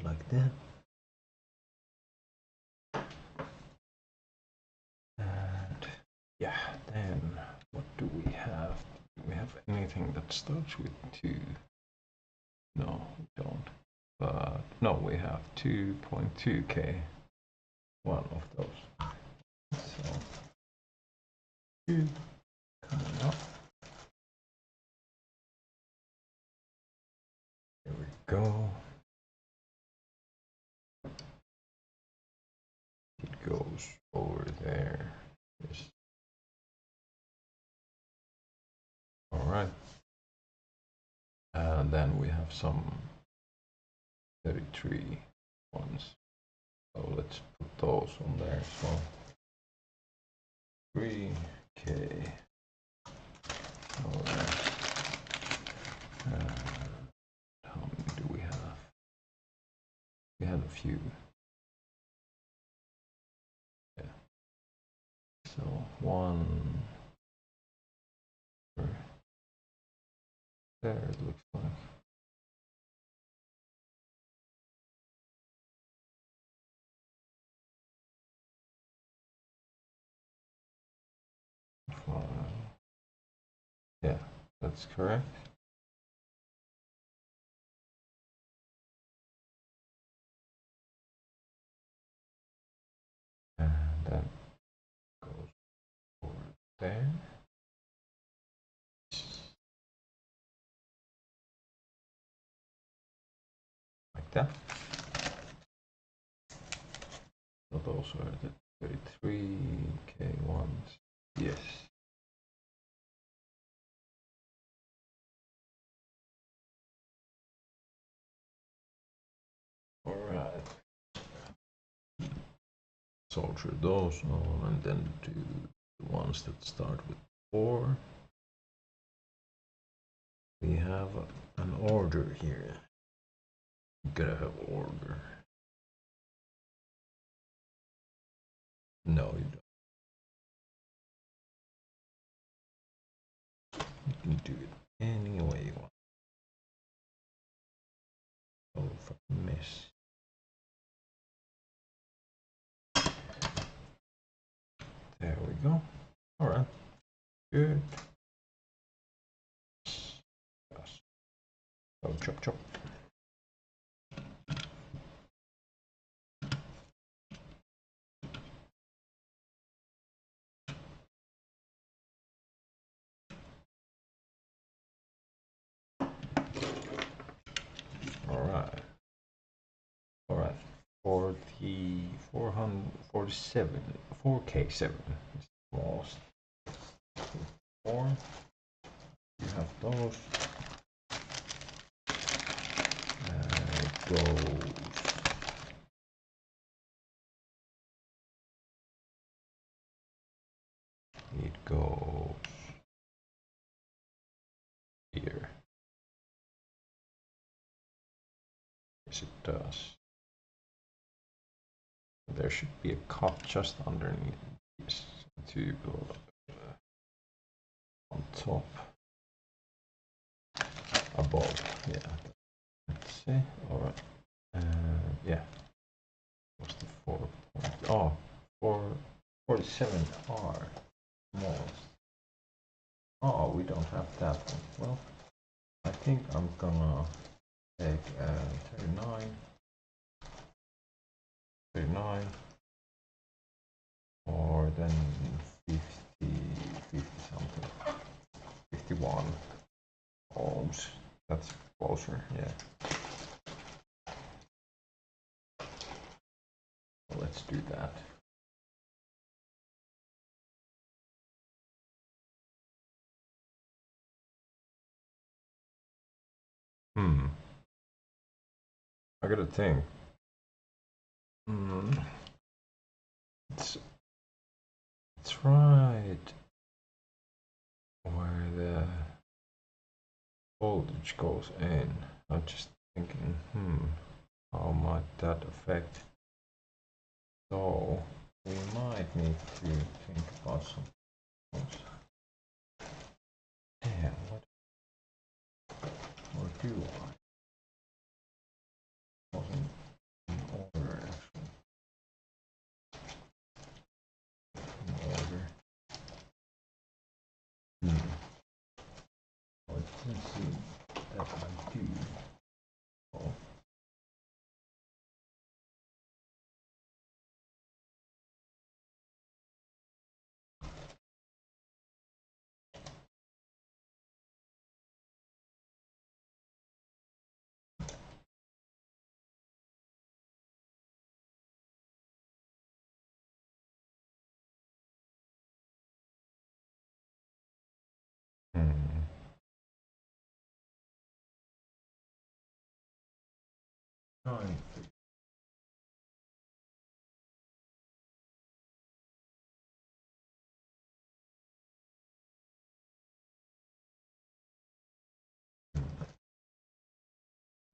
Like that. And yeah, then what do we have? Do we have anything that starts with 2? No, we don't. But no, we have 2.2K. One of those. So 2 coming up. Here we go. It goes over there. Yes. All right. And then we have some 33 ones. So let's put those on there as well. 3K. All right. How many do we have? We have a few. Yeah. So 1. there, it looks like. Yeah, that's correct. And then goes over there. Like that. So those are the 33 K1s. Yes. Alright. Soldier those on and then do the ones that start with 4. We have an order here. You gotta have order. No, you don't. You can do it any way you want. Oh, fucking mess. There we go. Alright. Good. Yes. Oh, chop chop. Alright. Alright. 447. 4K7 is the most. 4. You have those. It goes. It goes here. Yes, it does. There should be a cut just underneath this tube on top. Above, yeah. Let's see. Alright. Yeah. What's the 4 point? Oh, 447R. Most. Oh, we don't have that one. Well, I think I'm gonna take 39, or then 50 something, 51 ohms. That's closer, yeah. Well, let's do that. I gotta think. It's right where the voltage goes in. I'm just thinking, how might that affect? So we might need to think about something else. Damn, what? Or do I? Wasn't in order actually. In order. Well, it doesn't seem that I do. Oh.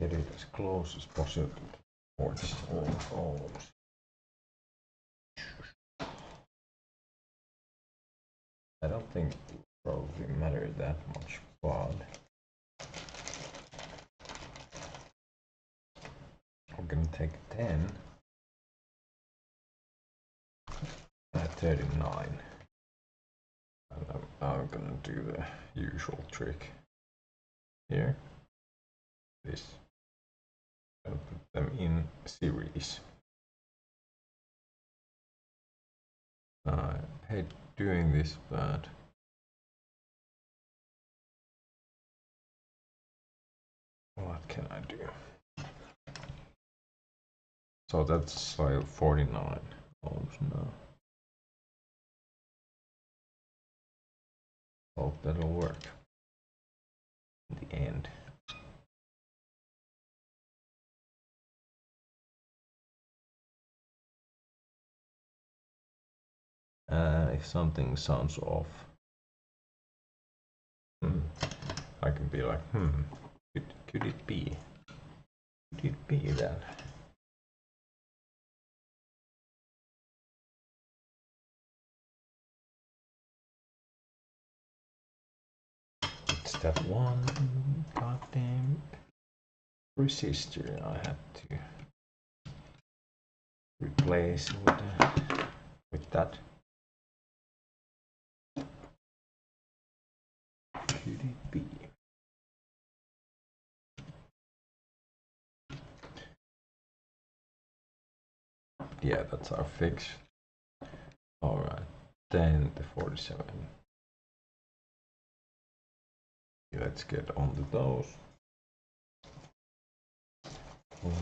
Get it as close as possible towards all columns. I don't think it will probably matter that much, but gonna take 10 at 39. And I'm gonna do the usual trick here. This. And put them in series. I hate doing this, but what can I do? So that's like 49. Oh no. Hope that'll work in the end. If something sounds off, I can be like, could it be? Could it be that? It's that one goddamn resistor I had to replace with that. Could it be? Yeah, that's our fix. Alright, then the 47. Let's get on to those. 47K.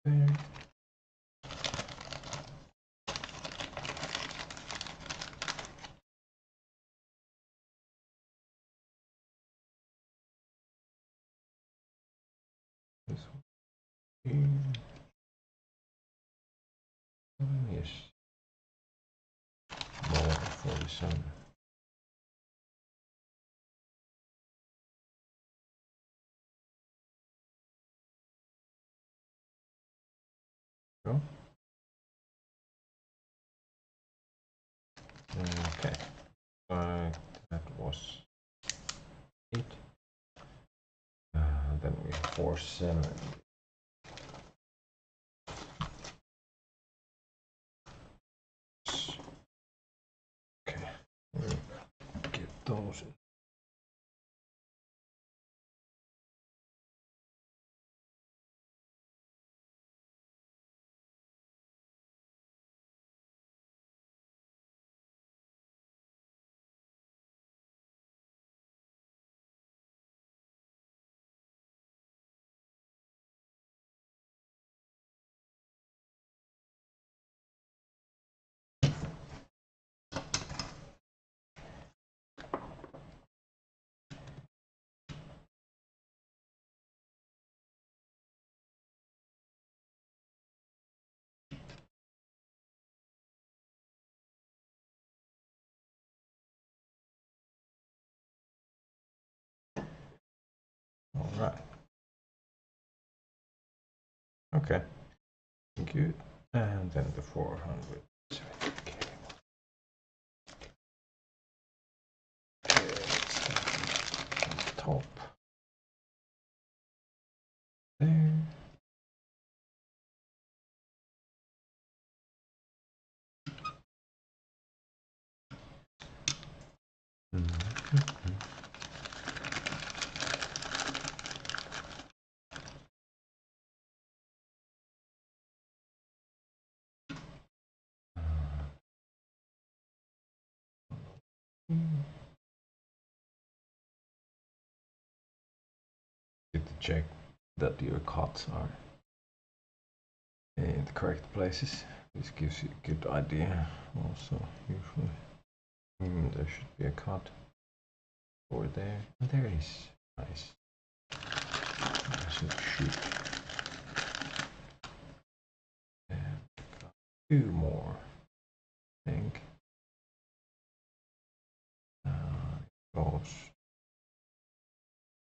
There. This one. Yes. More 47. Go. Okay. That was it. Then we have 47. Okay. We'll get those. All right. Okay. Good. And then the 470K. Okay, let's start on the top. There. Good to check that your cuts are in the correct places. This gives you a good idea. Also, usually there should be a cut over there. There is. Nice. As it should. And 2 more, I think. Goes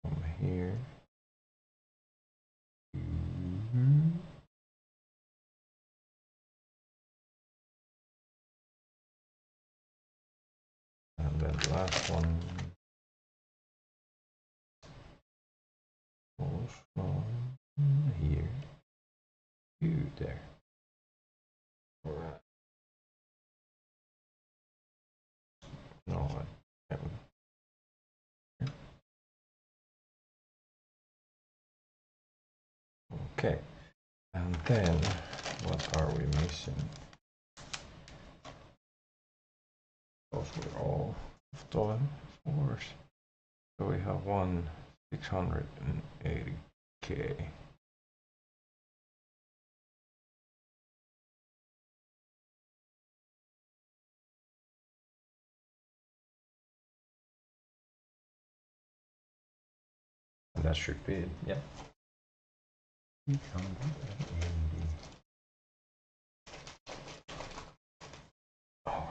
from here. And then the last one goes from here to there. All right. No, I haven't. Okay, and then what are we missing? Those were all of the fours. So we have 680K. That should be it, yeah. 680. All right.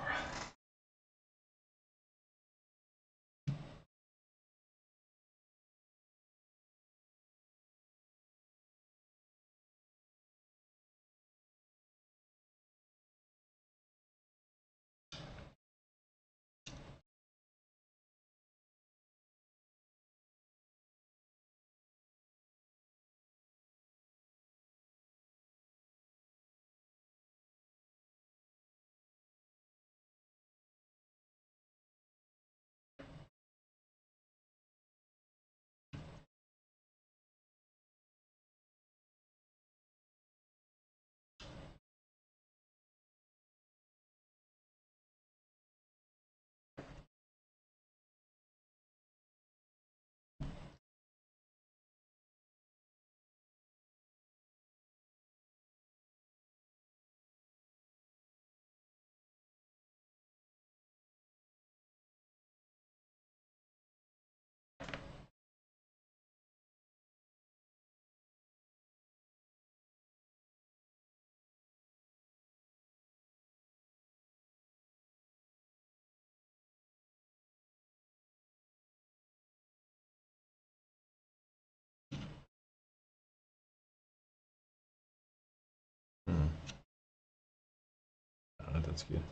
That's good.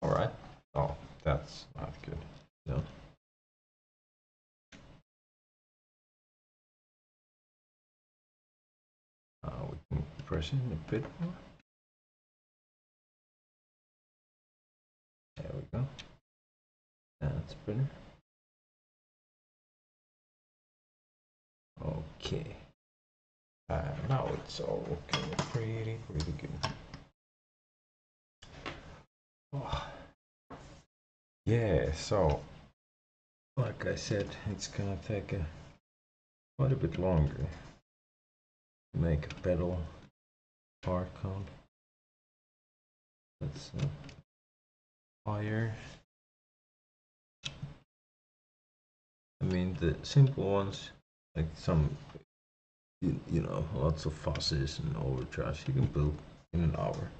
All right. Oh, that's not good. No. We can press in a bit more. There we go. That's better. Okay. Now it's all looking pretty good. Oh. Yeah, so like I said, it's gonna take quite a bit longer to make a pedal part count. That's higher. I mean, the simple ones, like some, you know, lots of fuzzes and overdrives, you can build in an hour.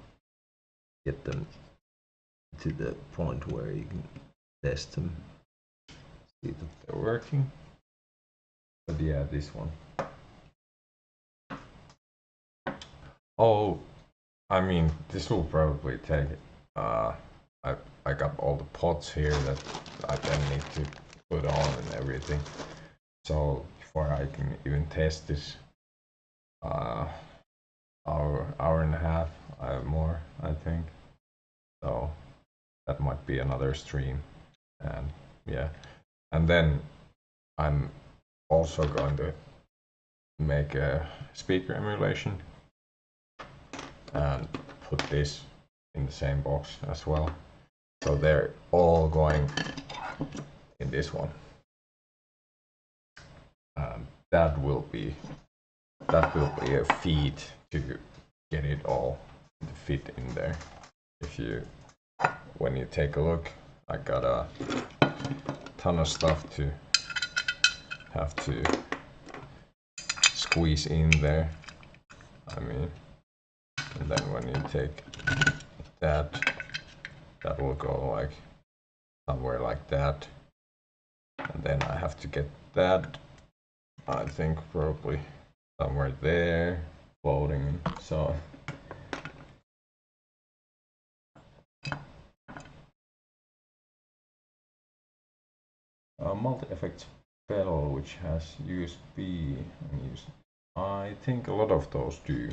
Get them to the point where you can test them, see that they're working. But yeah, this one. Oh, I mean, this will probably take. I got all the pots here that I then need to put on and everything. So before I can even test this, hour and a half more, I think. So that might be another stream, and yeah, and then I'm also going to make a speaker emulation and put this in the same box as well, so they're all going in this one. That will be a feed to get it all to fit in there. If you, when you take a look, I got a ton of stuff to have to squeeze in there. I mean, and then when you take that will go like somewhere like that, and then I have to get that, I think probably somewhere there, floating. So a multi-effects pedal which has USB and use. I think a lot of those do.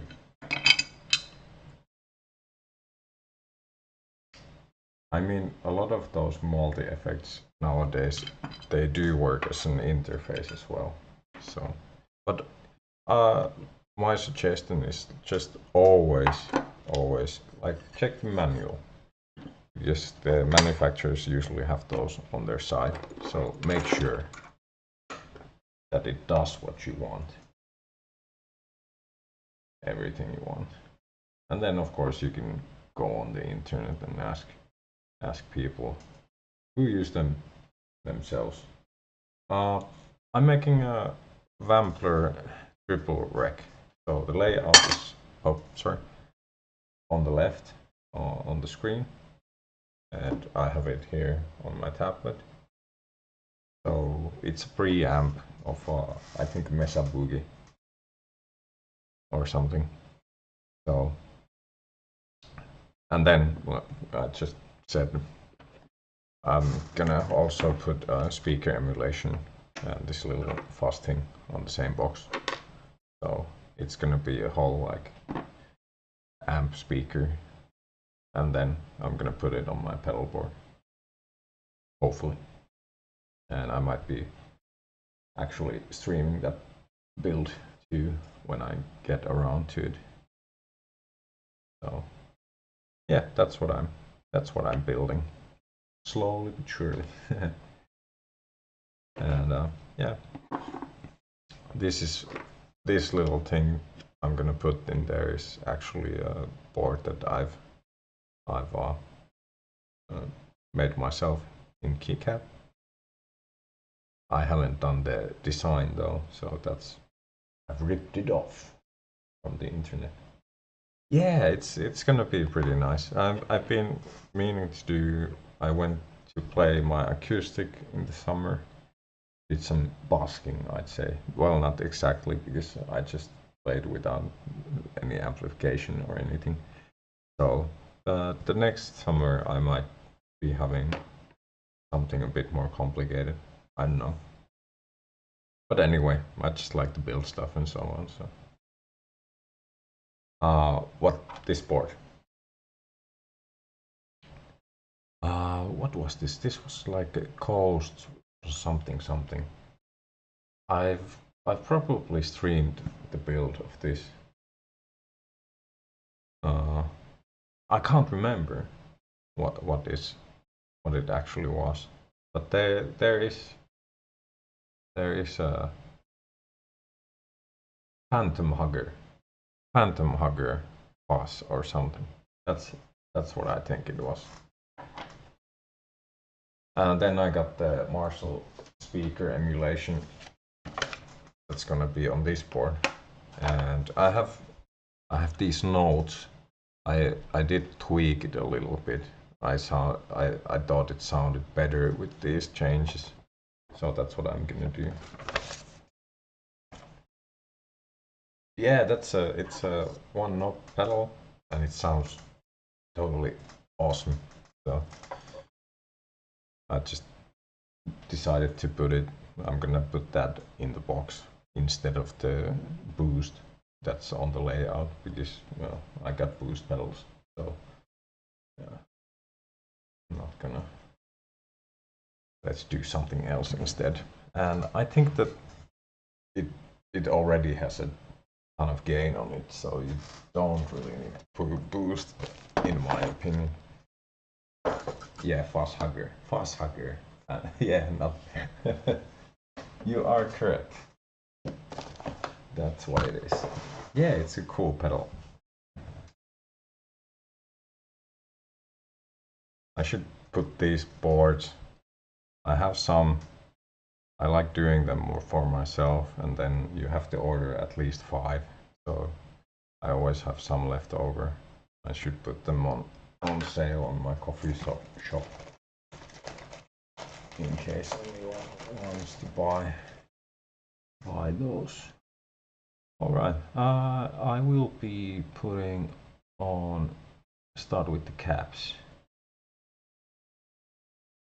I mean, a lot of those multi-effects nowadays, they do work as an interface as well. So, but my suggestion is just always like check the manual, because the manufacturers usually have those on their side. So make sure that it does what you want, everything you want, and then of course you can go on the internet and ask people who use them themselves. I'm making a Wampler triple rec. So the layout is on the left on the screen, and I have it here on my tablet. So it's a preamp of I think Mesa Boogie or something. So, and then I just said I'm gonna also put speaker emulation and this little fuzz thing on the same box. So it's gonna be a whole like amp speaker, and then I'm gonna put it on my pedal board, hopefully. And I might be actually streaming that build too when I get around to it. So yeah, that's what I'm building, slowly but surely. And yeah, this little thing I'm gonna put in there is actually a board that I've made myself in KiCad. I haven't done the design though, so I've ripped it off from the internet. Yeah, it's gonna be pretty nice. I've been meaning to do. I went to play my acoustic in the summer. Did some basking, I'd say. Well, not exactly, because I just played without any amplification or anything. So the next summer I might be having something a bit more complicated. I don't know. But anyway, I just like to build stuff and so on. So, what this board? What was this? This was like a Coast something. I've probably streamed the build of this. I can't remember what it actually was, but there is a Phantom Hugger fuzz or something. That's what I think it was. And then I got the Marshall speaker emulation that's gonna be on this board, and I have these notes. I did tweak it a little bit. I thought it sounded better with these changes, so that's what I'm gonna do. Yeah, it's a one knob pedal, and it sounds totally awesome. So I just decided to I'm gonna put that in the box instead of the boost that's on the layout, because I got boost pedals, so yeah, I'm not gonna. Let's do something else instead. And I think that it already has a ton of gain on it, so you don't really need to put a boost, in my opinion. Yeah, fuzz hugger. Yeah, not. You are correct. That's what it is. Yeah, it's a cool pedal. I should put these boards. I have some. I like doing them more for myself, and then you have to order at least 5. So I always have some left over. I should put them on on sale on my coffee shop in case anyone wants to buy those. Alright, I will be putting on, start with the caps.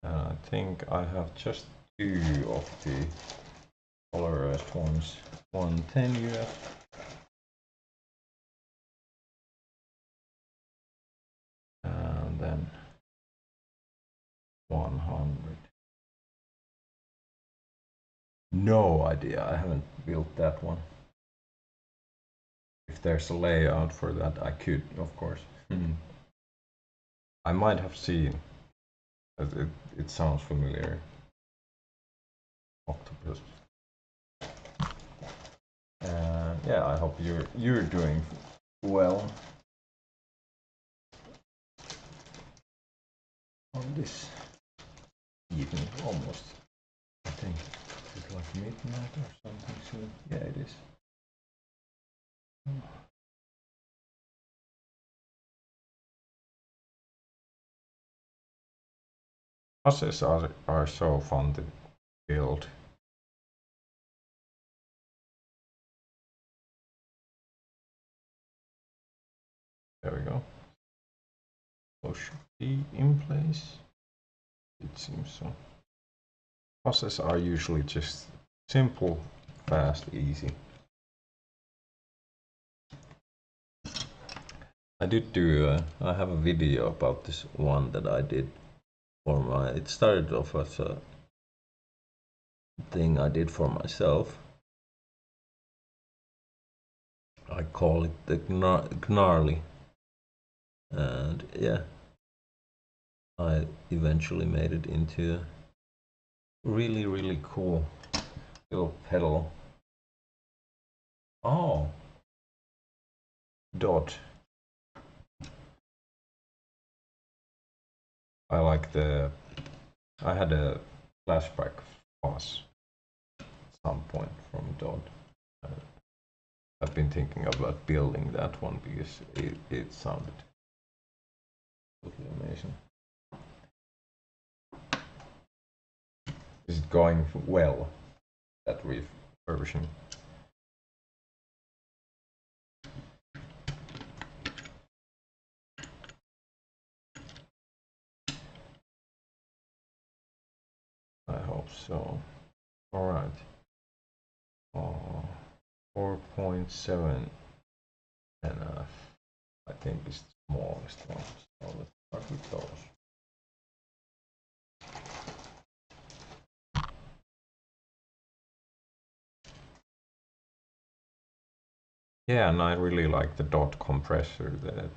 I think I have just 2 of the polarized ones, 110 UF. And then 100. No idea, I haven't built that one. If there's a layout for that, I could, of course. I might have seen. It sounds familiar. Octopus. Yeah, I hope you're doing well on this evening, almost. I think it's like midnight or something soon. Yeah, it is. Buses are so fun to build. There we go. Those should be in place. It seems so. Buses are usually just simple, fast, easy. I did do, I have a video about this one that I did for my, it started off as a thing I did for myself. I call it the gnarly, and yeah, I eventually made it into a really cool little pedal. Oh, dot. I like the, I had a flashback fuzz at some point from Dot. I've been thinking about building that one because it sounded totally amazing. Is it going well, that refurbishing? I hope so. Alright. 4.7 NF, I think, is the smallest one. So let's start with those. Yeah, and I really like the dot compressor, the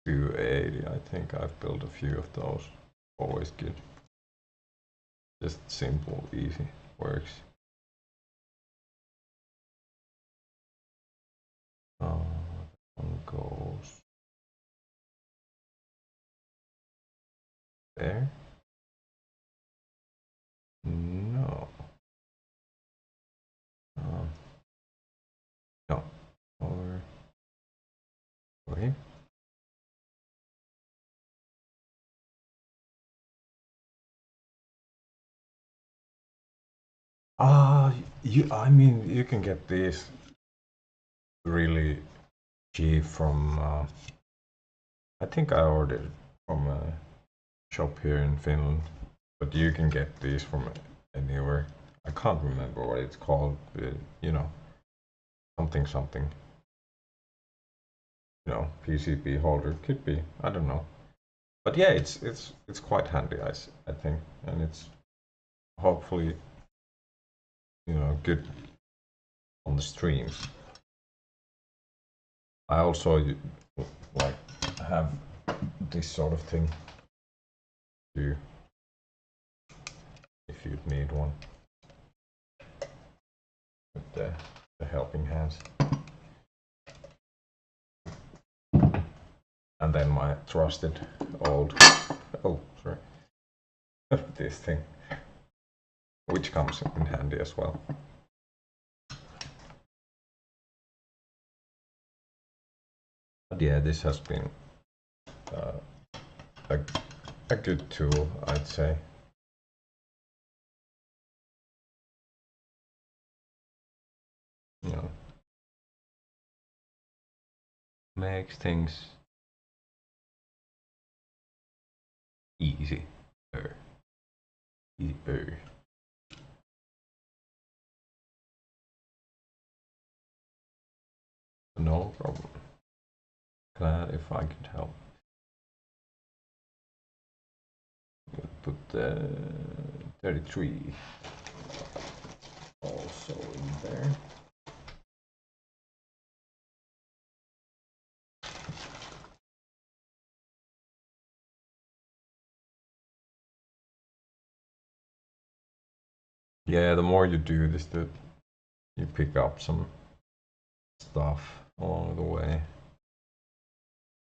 280. I think I've built a few of those. Always good. Just simple, easy, works. That one goes there. No. No. Over here. I mean, you can get these really cheap from, I think I ordered from a shop here in Finland, but you can get these from anywhere. I can't remember what it's called, you know, something, you know, PCB holder, could be, I don't know. But yeah, it's quite handy, I think, and it's hopefully, you know, good on the streams. I also like have this sort of thing too, if you'd need one, with the helping hands. And then my trusted old, this thing, which comes in handy as well. But yeah, this has been a good tool, I'd say. You know, makes things easier. Easier. No problem. Glad if I could help. Put the 33 also in there. Yeah, the more you do this, you pick up some stuff along the way.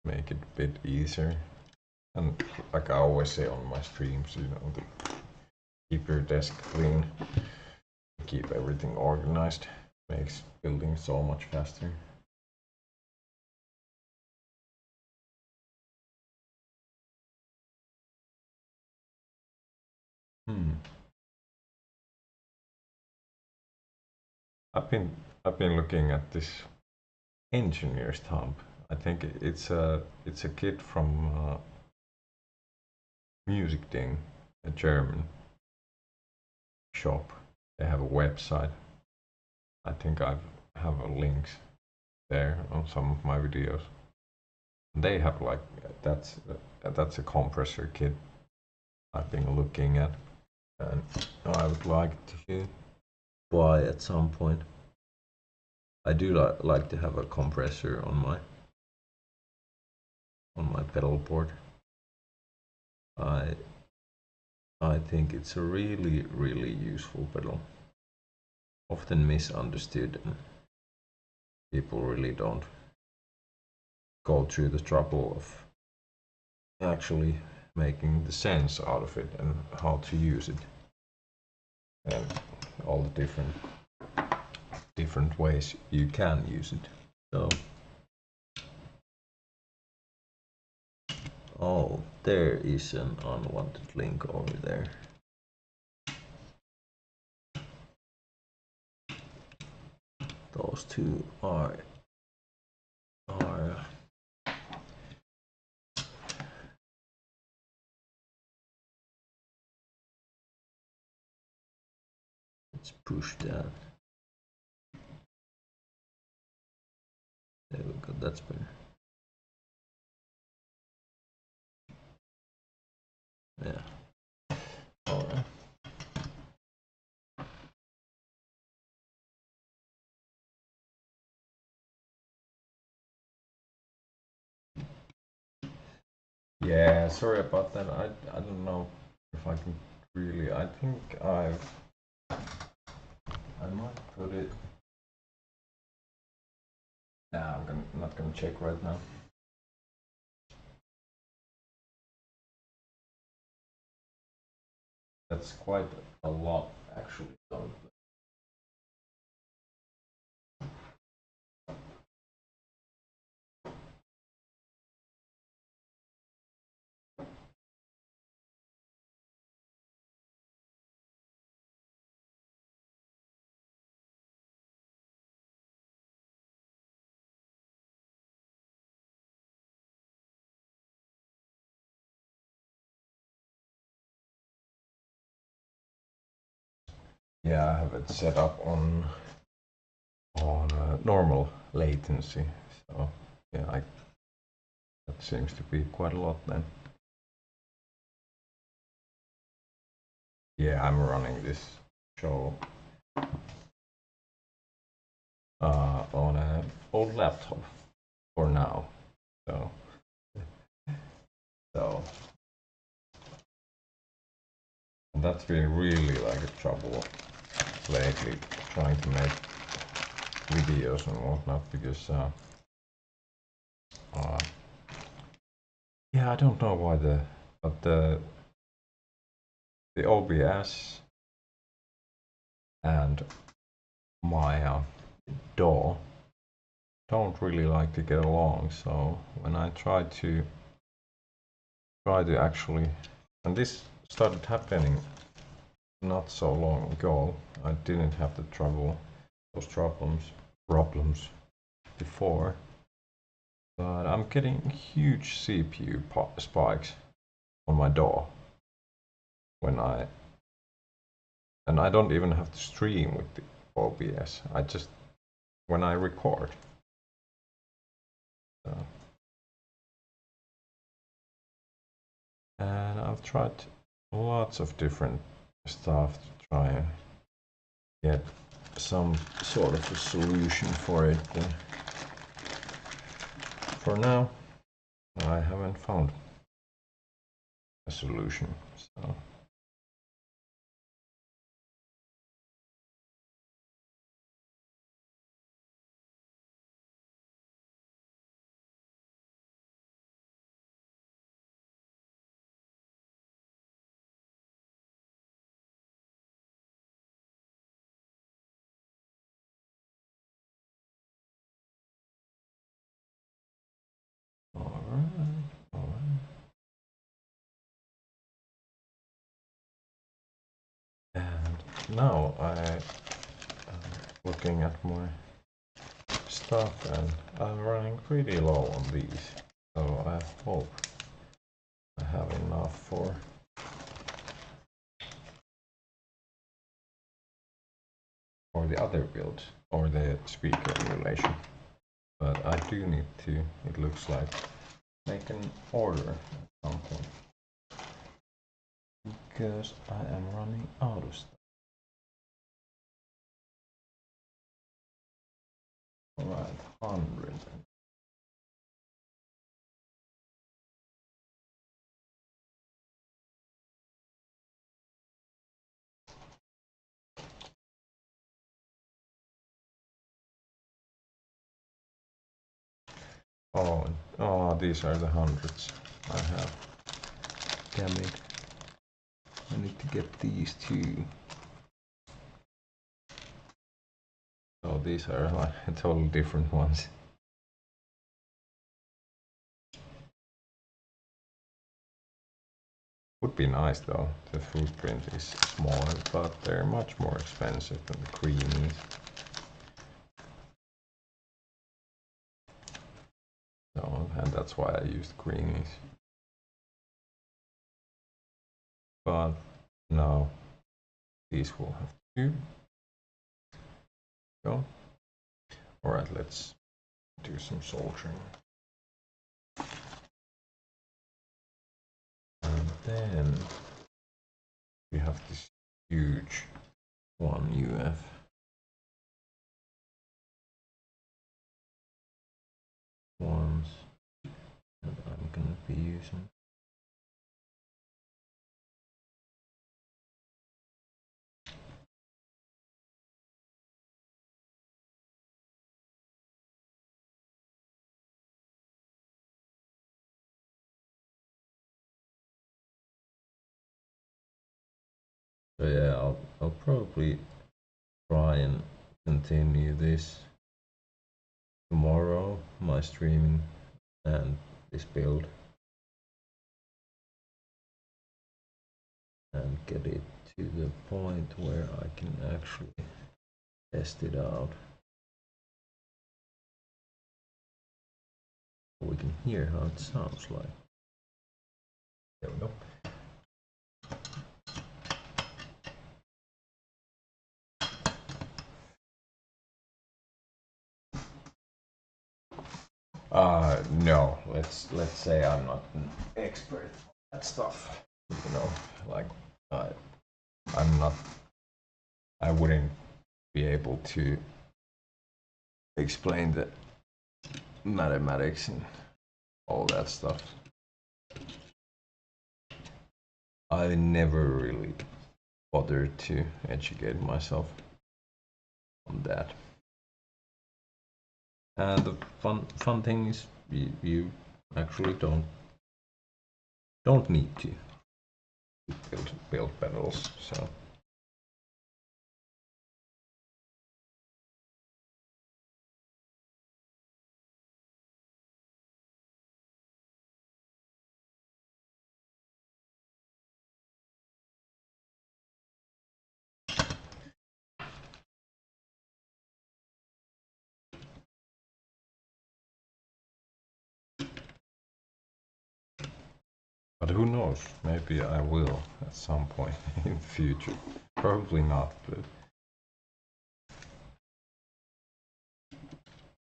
Make it a bit easier. And like I always say on my streams, you know, keep your desk clean, keep everything organized, makes building so much faster. I've been looking at this engineer's hub. I think it's a kit from Music Ding, a German shop. They have a website. I think I have links there on some of my videos. They have like that's a compressor kit I've been looking at, and I would like to buy at some point. I do like to have a compressor on my pedal board. I think it's a really useful pedal. Often misunderstood, and people really don't go through the trouble of actually making the sense out of it and how to use it, and all the different ways you can use it. So, oh, there is an unwanted link over there. Those two are let's push that. There we go, that's better. Yeah. Alright. Yeah, sorry about that. I don't know if I can really. I think I might put it. Nah, I'm not gonna check right now. That's quite a lot, actually. Yeah, I have it set up on normal latency. So yeah, that seems to be quite a lot then. Yeah, I'm running this show on an old laptop for now. So that's been really like a trouble lately, trying to make videos and whatnot, because yeah, I don't know why the OBS and my DAW don't really like to get along. So when I try to try to actually, and this started happening not so long ago. I didn't have those problems before, but I'm getting huge CPU spikes on my DAW and I don't even have to stream with the OBS. I just when I record. And I've tried lots of different stuff to try and get some sort of a solution for it. But for now, I haven't found a solution. So. All right. And now I'm looking at my stuff and I'm running pretty low on these. So I hope I have enough for the other build or the speaker emulation. But I do need to, it looks like, make an order at some point. Because I am running out of stuff. Alright, 100. Oh, these are the hundreds I have. Damn it. I need to get these too. Oh, these are like totally different ones. Would be nice though. The footprint is smaller, but they're much more expensive than the creamies. So, and that's why I used greenies. But now these will have to go. Alright, let's do some soldering. And then we have this huge 1UF. Ones that I'm gonna be using. So yeah, I'll probably try and continue this tomorrow, my streaming and this build, and get it to the point where I can actually test it out. We can hear how it sounds like. There we go. No, let's say I'm not an expert at that stuff. You know, like I'm not. I wouldn't be able to explain the mathematics and all that stuff. I never really bothered to educate myself on that. And the fun thing is you actually don't need to build pedals, so But who knows, maybe I will at some point in the future. Probably not, but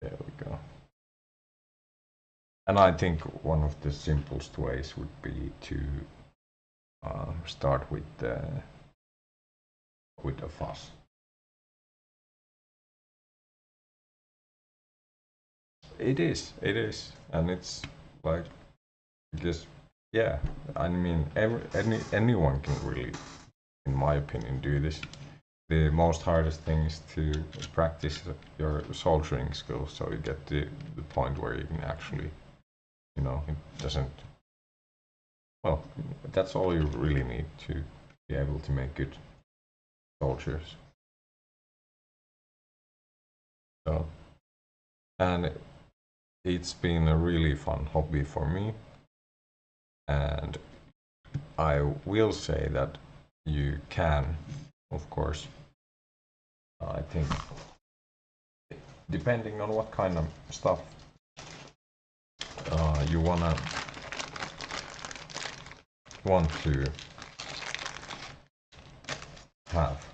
there we go. And I think one of the simplest ways would be to start with a fuzz. It is, and it's like, because yeah, I mean anyone can really, in my opinion, do this. The most hardest thing is to practice your soldering skills, so you get to the point where you can actually, you know, it doesn't. Well, that's all you really need to be able to make good soldiers. So, and it's been a really fun hobby for me, and I will say that you can, of course, I think, depending on what kind of stuff you want to have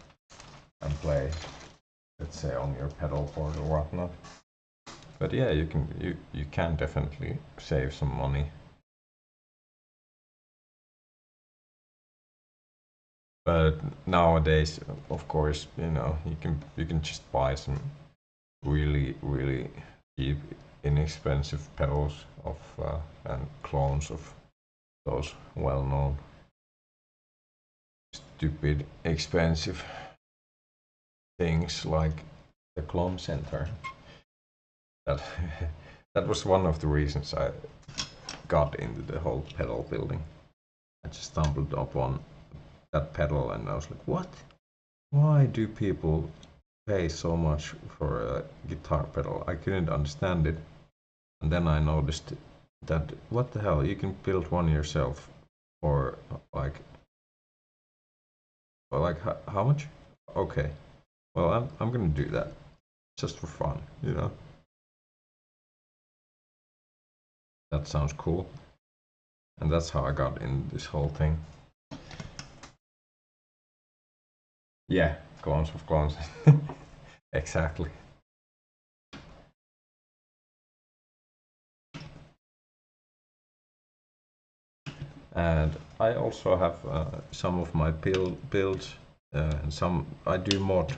and play, let's say on your pedal board or whatnot. But yeah, you can definitely save some money. But nowadays, of course, you know, you can just buy some really cheap, inexpensive pedals of and clones of those well-known, stupid, expensive things like the Clone Center. That that was one of the reasons I got into the whole pedal building. I just stumbled upon that pedal and I was like, what? Why do people pay so much for a guitar pedal? I couldn't understand it. And then I noticed that, what the hell, you can build one yourself for like how much? Okay, well, I'm gonna do that just for fun, you know. That sounds cool. And that's how I got in this whole thing. Yeah, clones of clones. Exactly. And I also have some of my builds, and some I do mod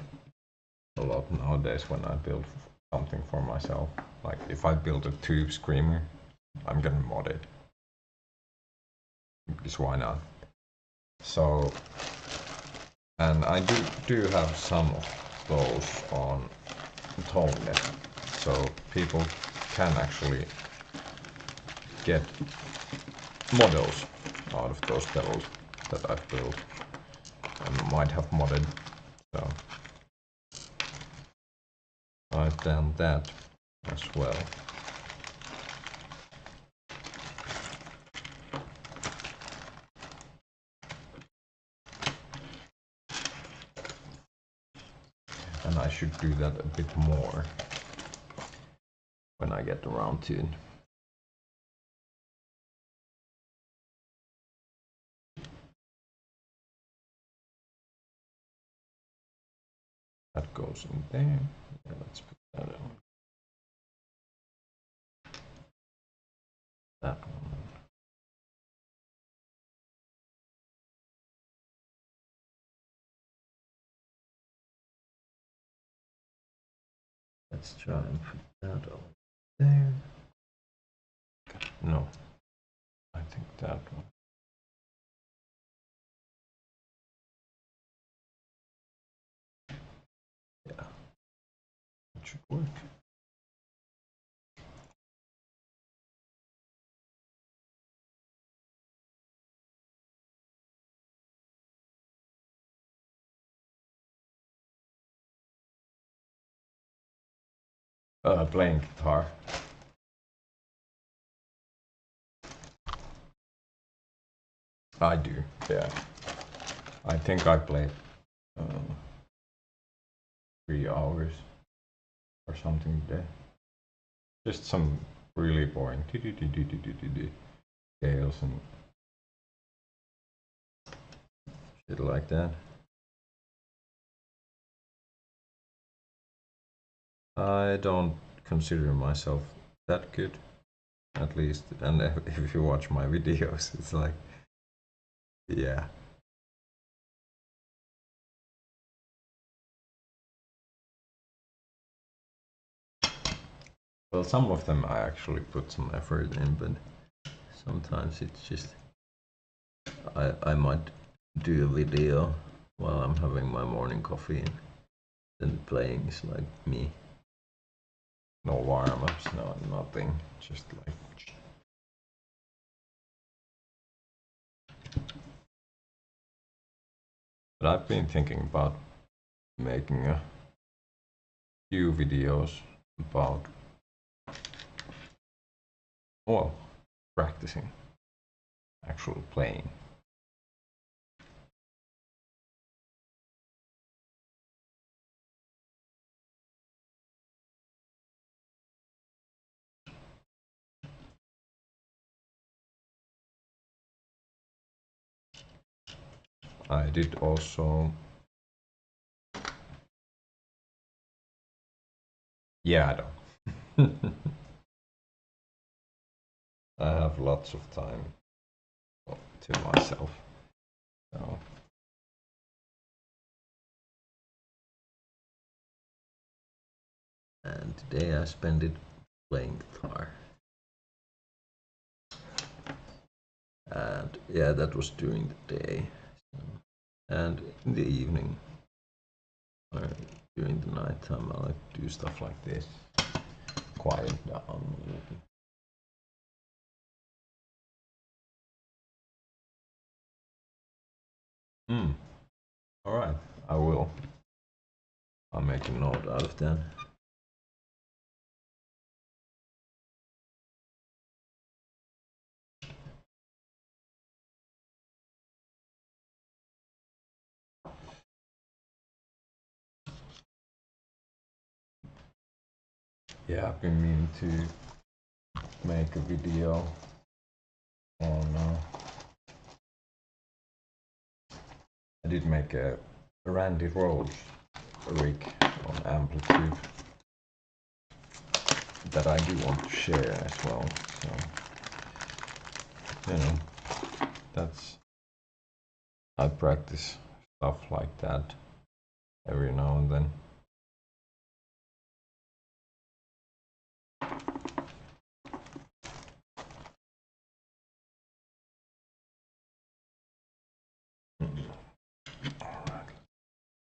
a lot nowadays when I build something for myself. Like if I build a tube screamer, I'm gonna mod it. Because why not? So, and I do have some of those on tonex, so people can actually get models out of those pedals that I've built and might have modded. So I've done that as well. And I should do that a bit more when I get around to it. That goes in there. Yeah, let's put that on. That one. Let's try and put that on there. No, I think that one. Yeah, it should work. Playing guitar. I do, yeah. I think I played 3 hours or something a day. Just some really boring scales and Did like that. I don't consider myself that good, at least. And if you watch my videos, it's like, yeah. Well, some of them I actually put some effort in, but sometimes it's just I might do a video while I'm having my morning coffee and then playing is like me. No warm-ups, no nothing, just like. But I've been thinking about making a few videos about, well, practicing, actual playing. I did also, yeah, I don't. I have lots of time to myself. So. And today I spent it playing guitar. And yeah, that was during the day. And in the evening, or during the night time, I like to do stuff like this. Quiet down a little bit. Alright, I will. I'll make a note out of that. Yeah, I've been meaning to make a video on. I did make a Randy Rhodes rig on amplitube that I do want to share as well. So, you know, that's, I practice stuff like that every now and then. Alright,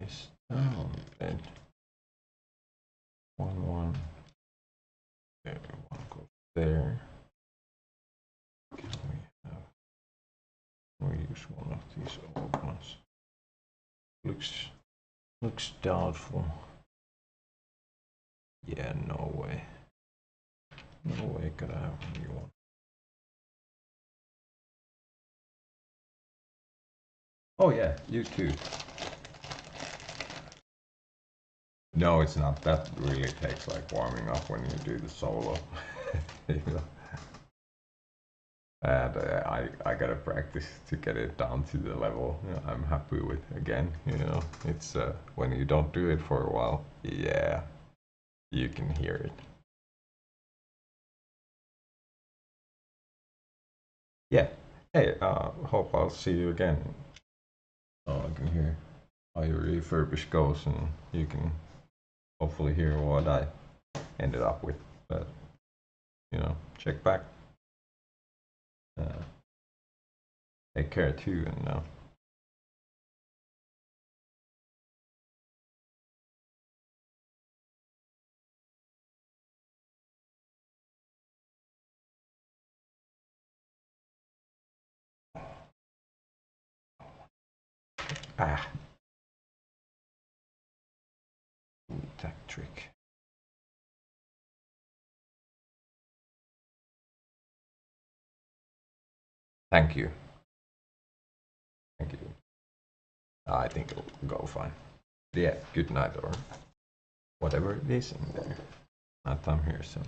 this down a bit. One. There, one goes there. Can we use one of these old ones? Looks doubtful. Yeah, no way. No way could I have a new one. Oh yeah, you too. No, it's not. That really takes like warming up when you do the solo. You know? And I gotta practice to get it down to the level I'm happy with again. You know, it's when you don't do it for a while, yeah, you can hear it. Yeah. Hey, hope I'll see you again. Oh, I can hear how your refurbish goes, and you can hopefully hear what I ended up with. But you know, check back. Take care too, and tech trick. Thank you. Thank you. I think it'll go fine. Yeah, good night or whatever it is in there. I'm here soon.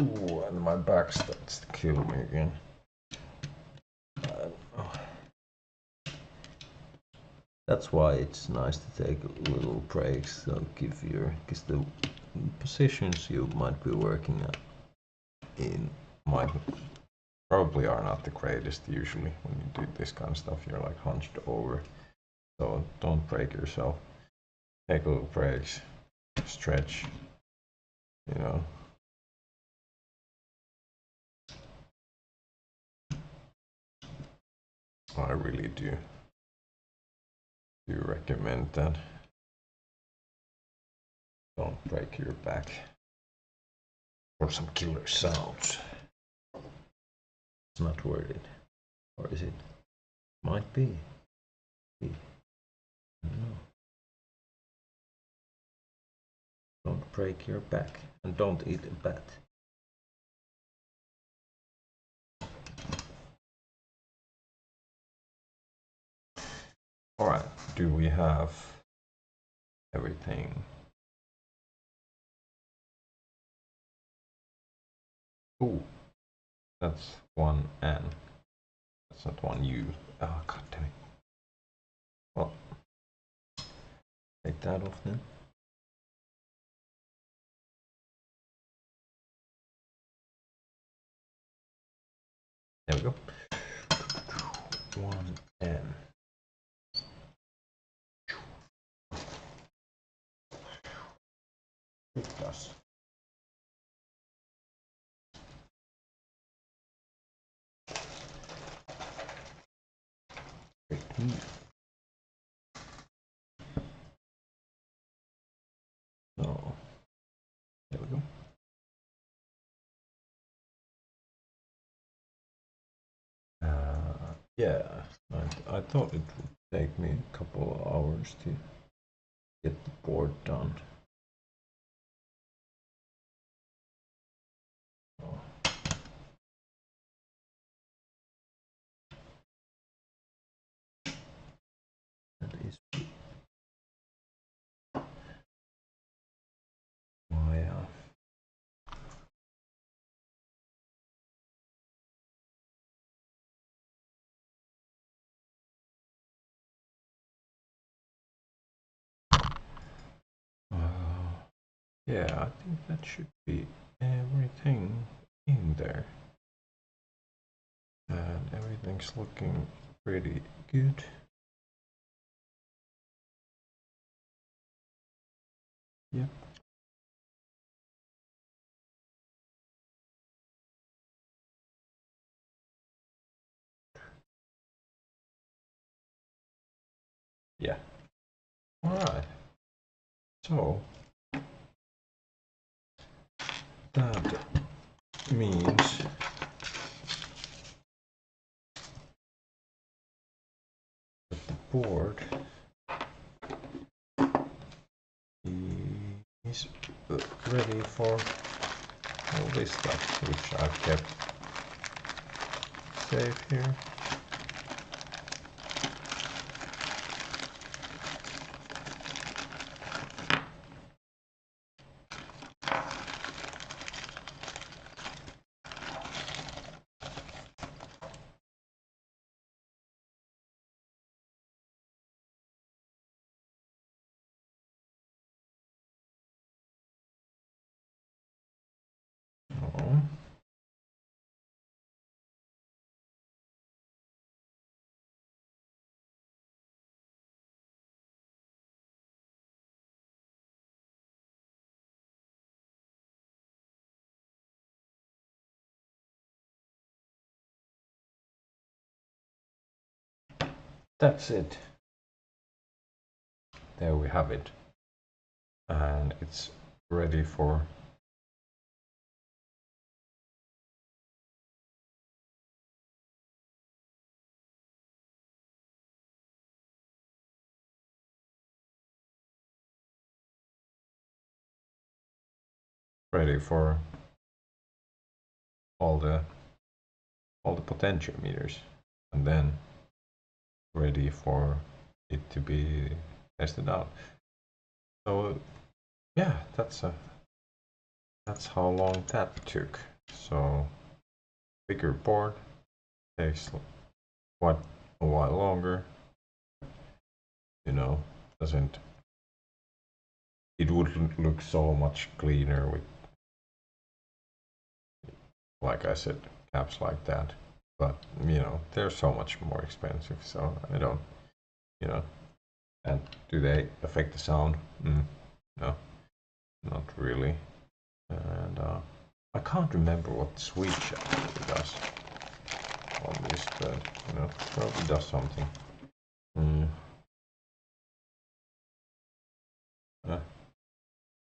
Ooh, and my back starts to kill me again. That's why it's nice to take little breaks, so because the positions you might be working at might probably are not the greatest usually when you do this kind of stuff. You're like hunched over, so don't break yourself. Take little breaks, stretch, you know. I really do recommend that. Don't break your back. Or some killer sounds. It's not worth it. Or is it? Might be. I don't know. Don't break your back. And don't eat a bat. Alright, do we have everything? Ooh, that's one N. That's not one U. Oh, god damn it. Well, take that off then. There we go. One N. It does. No. There we go. Yeah, I thought it would take me a couple of hours to get the board done. Oh. That is why yeah, I think that should be everything in there. And everything's looking pretty good. Yep. Yeah. Alright. So that means that the board is ready for all this stuff, which I've kept safe here. That's it. There we have it. And it's ready for all the potentiometers, and then ready for it to be tested out. So yeah, that's how long that took. So bigger board takes quite a while longer. You know, doesn't it would look so much cleaner with, like I said, caps like that. But you know, they're so much more expensive, so I don't, you know. And do they affect the sound? No, not really. And I can't remember what the switch actually does on this, but you know, probably does something.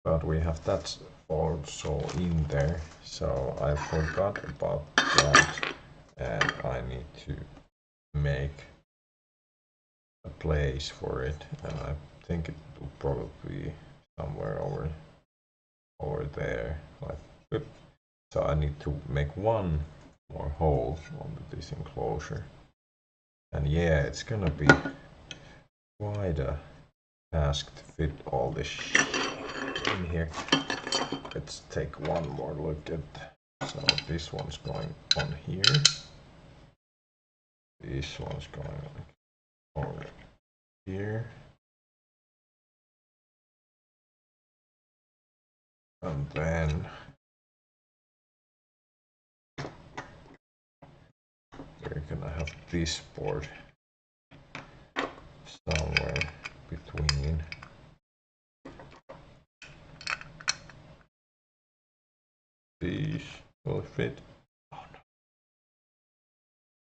But we have that also in there, so I forgot about that, and I need to make a place for it, and I think it will probably be somewhere over there, like whoop. So I need to make one more hole on this enclosure, and yeah, it's gonna be quite a task to fit all this in here. Let's take one more look at. So this one's going on here. This one's going over here. And then we're gonna have this board somewhere between. These will fit. Oh no.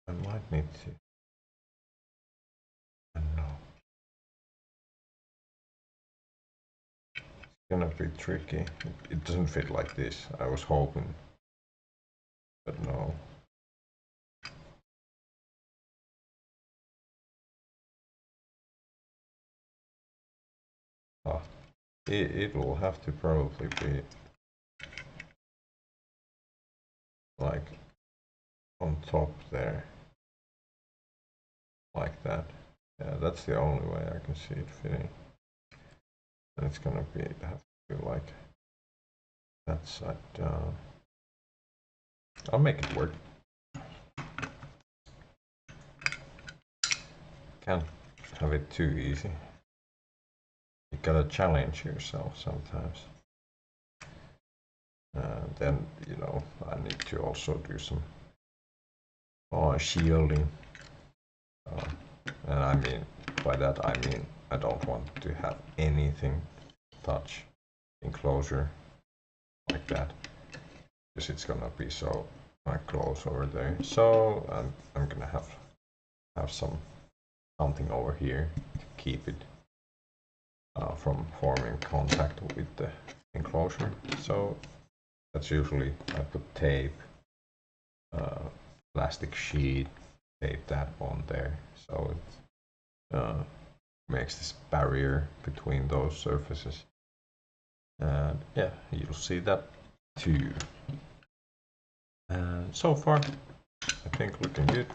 I might need to. No. It's gonna be tricky. It doesn't fit like this. I was hoping. But no. Ah, it will have to probably be like on top there, like that. Yeah, that's the only way I can see it fitting. And it's gonna be have to be like that side down. I'll make it work. Can't have it too easy. You gotta challenge yourself sometimes. Then, you know, I need to also do some shielding. And I mean, by that I mean I don't want to have anything touch enclosure like that, because it's gonna be so close over there. So I'm gonna have something over here to keep it from forming contact with the enclosure. So that's usually I put tape, plastic sheet, tape that on there, so it makes this barrier between those surfaces. And yeah, you'll see that too. And so far, I think looking good.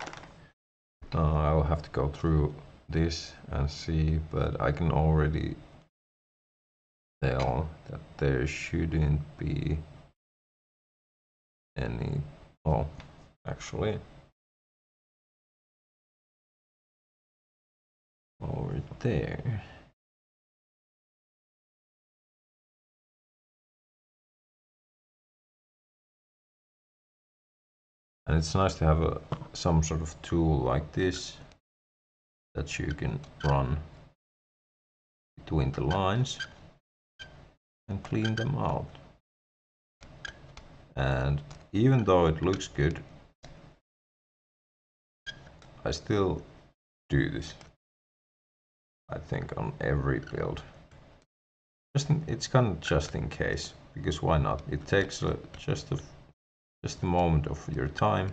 I'll have to go through this and see, but I can already tell that there shouldn't be any. Oh, actually, over there. And it's nice to have some sort of tool like this that you can run between the lines and clean them out. And even though it looks good, I still do this, I think, on every build. It's kind of just in case, because why not? It takes just a moment of your time.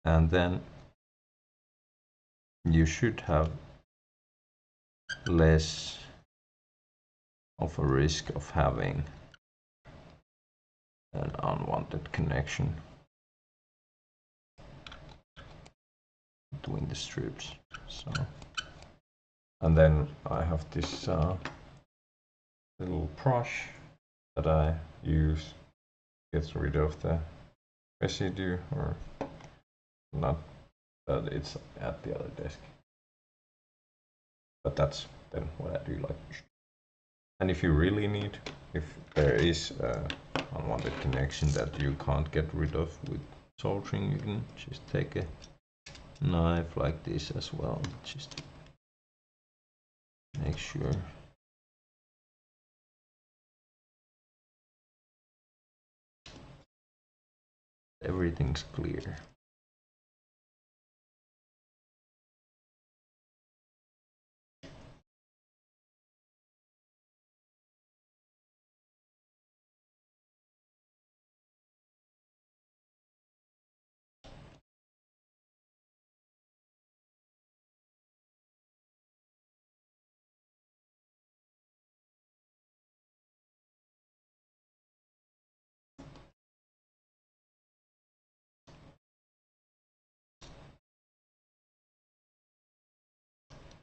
And then you should have less of a risk of having an unwanted connection between the strips. So And then I have this little brush that I use, gets rid of the residue, or not, but it's at the other desk. But that's then what I do like. And if you really need, if there is an unwanted connection that you can't get rid of with soldering, you can just take a knife like this as well, just to make sure. Everything's clear.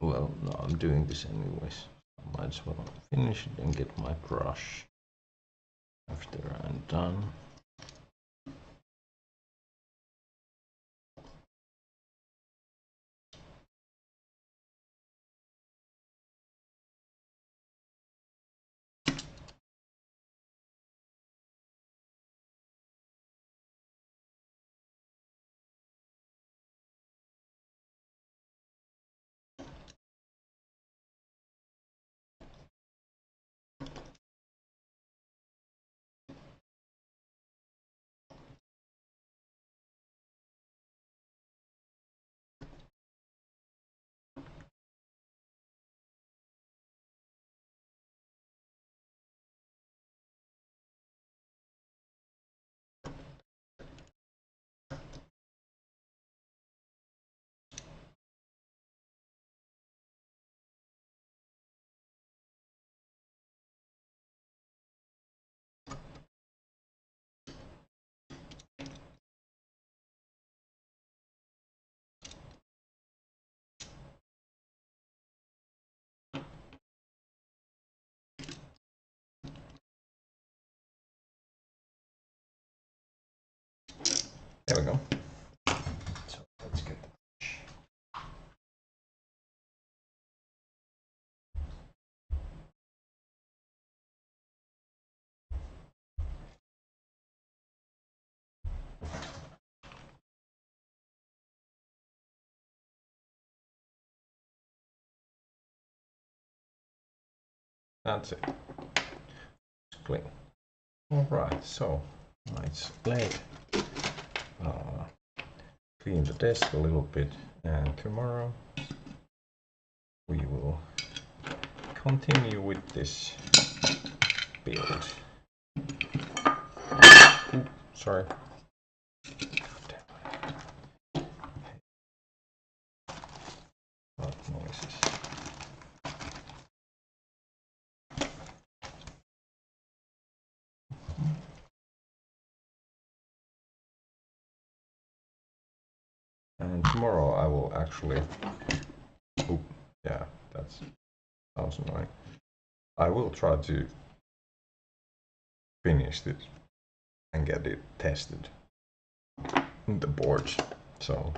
Well, no, I'm doing this anyways. I might as well finish it and get my brush after I'm done. There we go. So let's get the brush. That's it. It's clean. Alright, so it's late. Clean the desk a little bit, and tomorrow we will continue with this build. Ooh, sorry. What noises? And tomorrow I will actually, oh yeah, that sounds annoying. I will try to finish this and get it tested in the boards. So,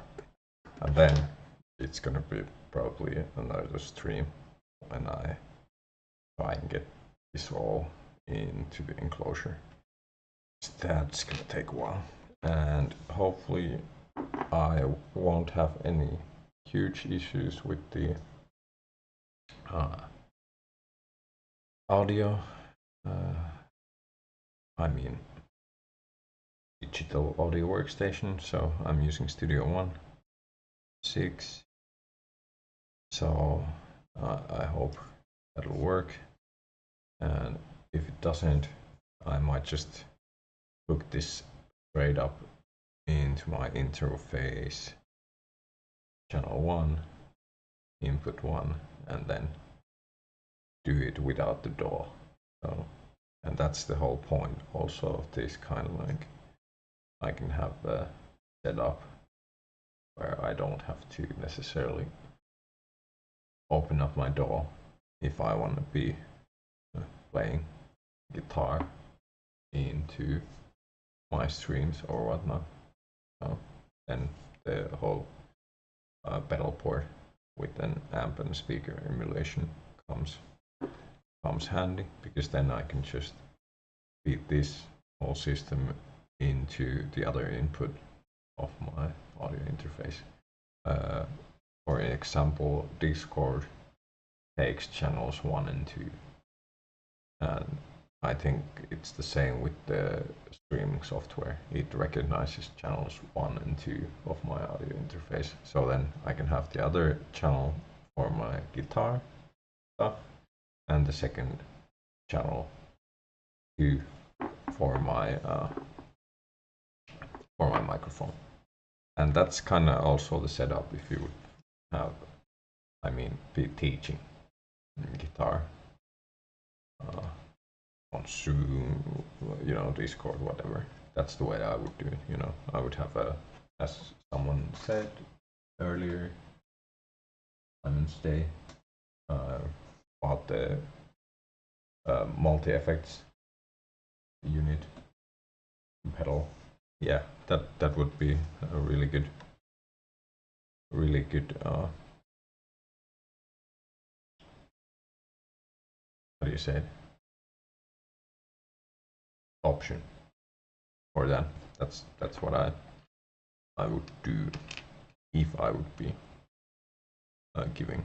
and then it's gonna be probably another stream when I try and get this all into the enclosure. That's gonna take a while, and hopefully I won't have any huge issues with the audio. I mean digital audio workstation, so I'm using Studio One 6, so I hope that'll work, and if it doesn't, I might just hook this straight up into my interface, channel 1, input 1, and then do it without the DAW. So, and that's the whole point also of this, kind of like I can have a setup where I don't have to necessarily open up my DAW if I want to be playing guitar into my streams or whatnot. So then the whole pedal board with an amp and speaker emulation comes handy, because then I can just feed this whole system into the other input of my audio interface. For example, Discord takes channels 1 and 2, and I think it's the same with the streaming software. It recognizes channels 1 and 2 of my audio interface, so then I can have the other channel for my guitar stuff and the second channel 2 for my microphone. And that's kind of also the setup if you would have, be teaching guitar on Zoom, Discord, whatever. That's the way I would do it. I would have as someone said earlier, Simon's Day, about the multi-effects unit pedal. Yeah, that would be a really good how do you say it, option for that. That's what I would do if I would be giving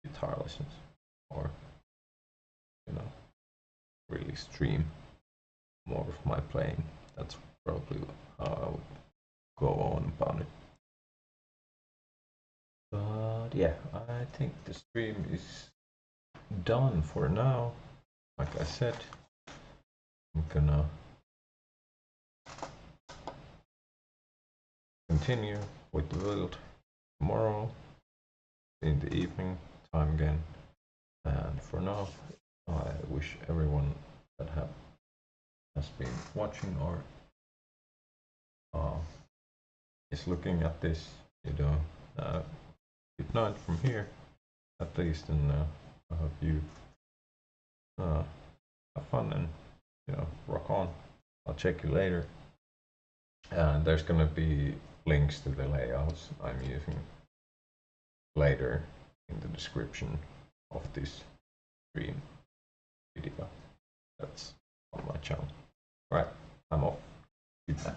guitar lessons, or really stream more of my playing. That's probably how I would go on about it. But yeah, I think the stream is done for now. Like I said, I'm gonna continue with the build tomorrow in the evening time again. And for now, I wish everyone that has been watching or is looking at this video good night from here, at least, and I hope you have fun and rock on. I'll check you later, and there's gonna be links to the layouts I'm using later in the description of this stream video that's on my channel. Right, I'm off. Goodbye.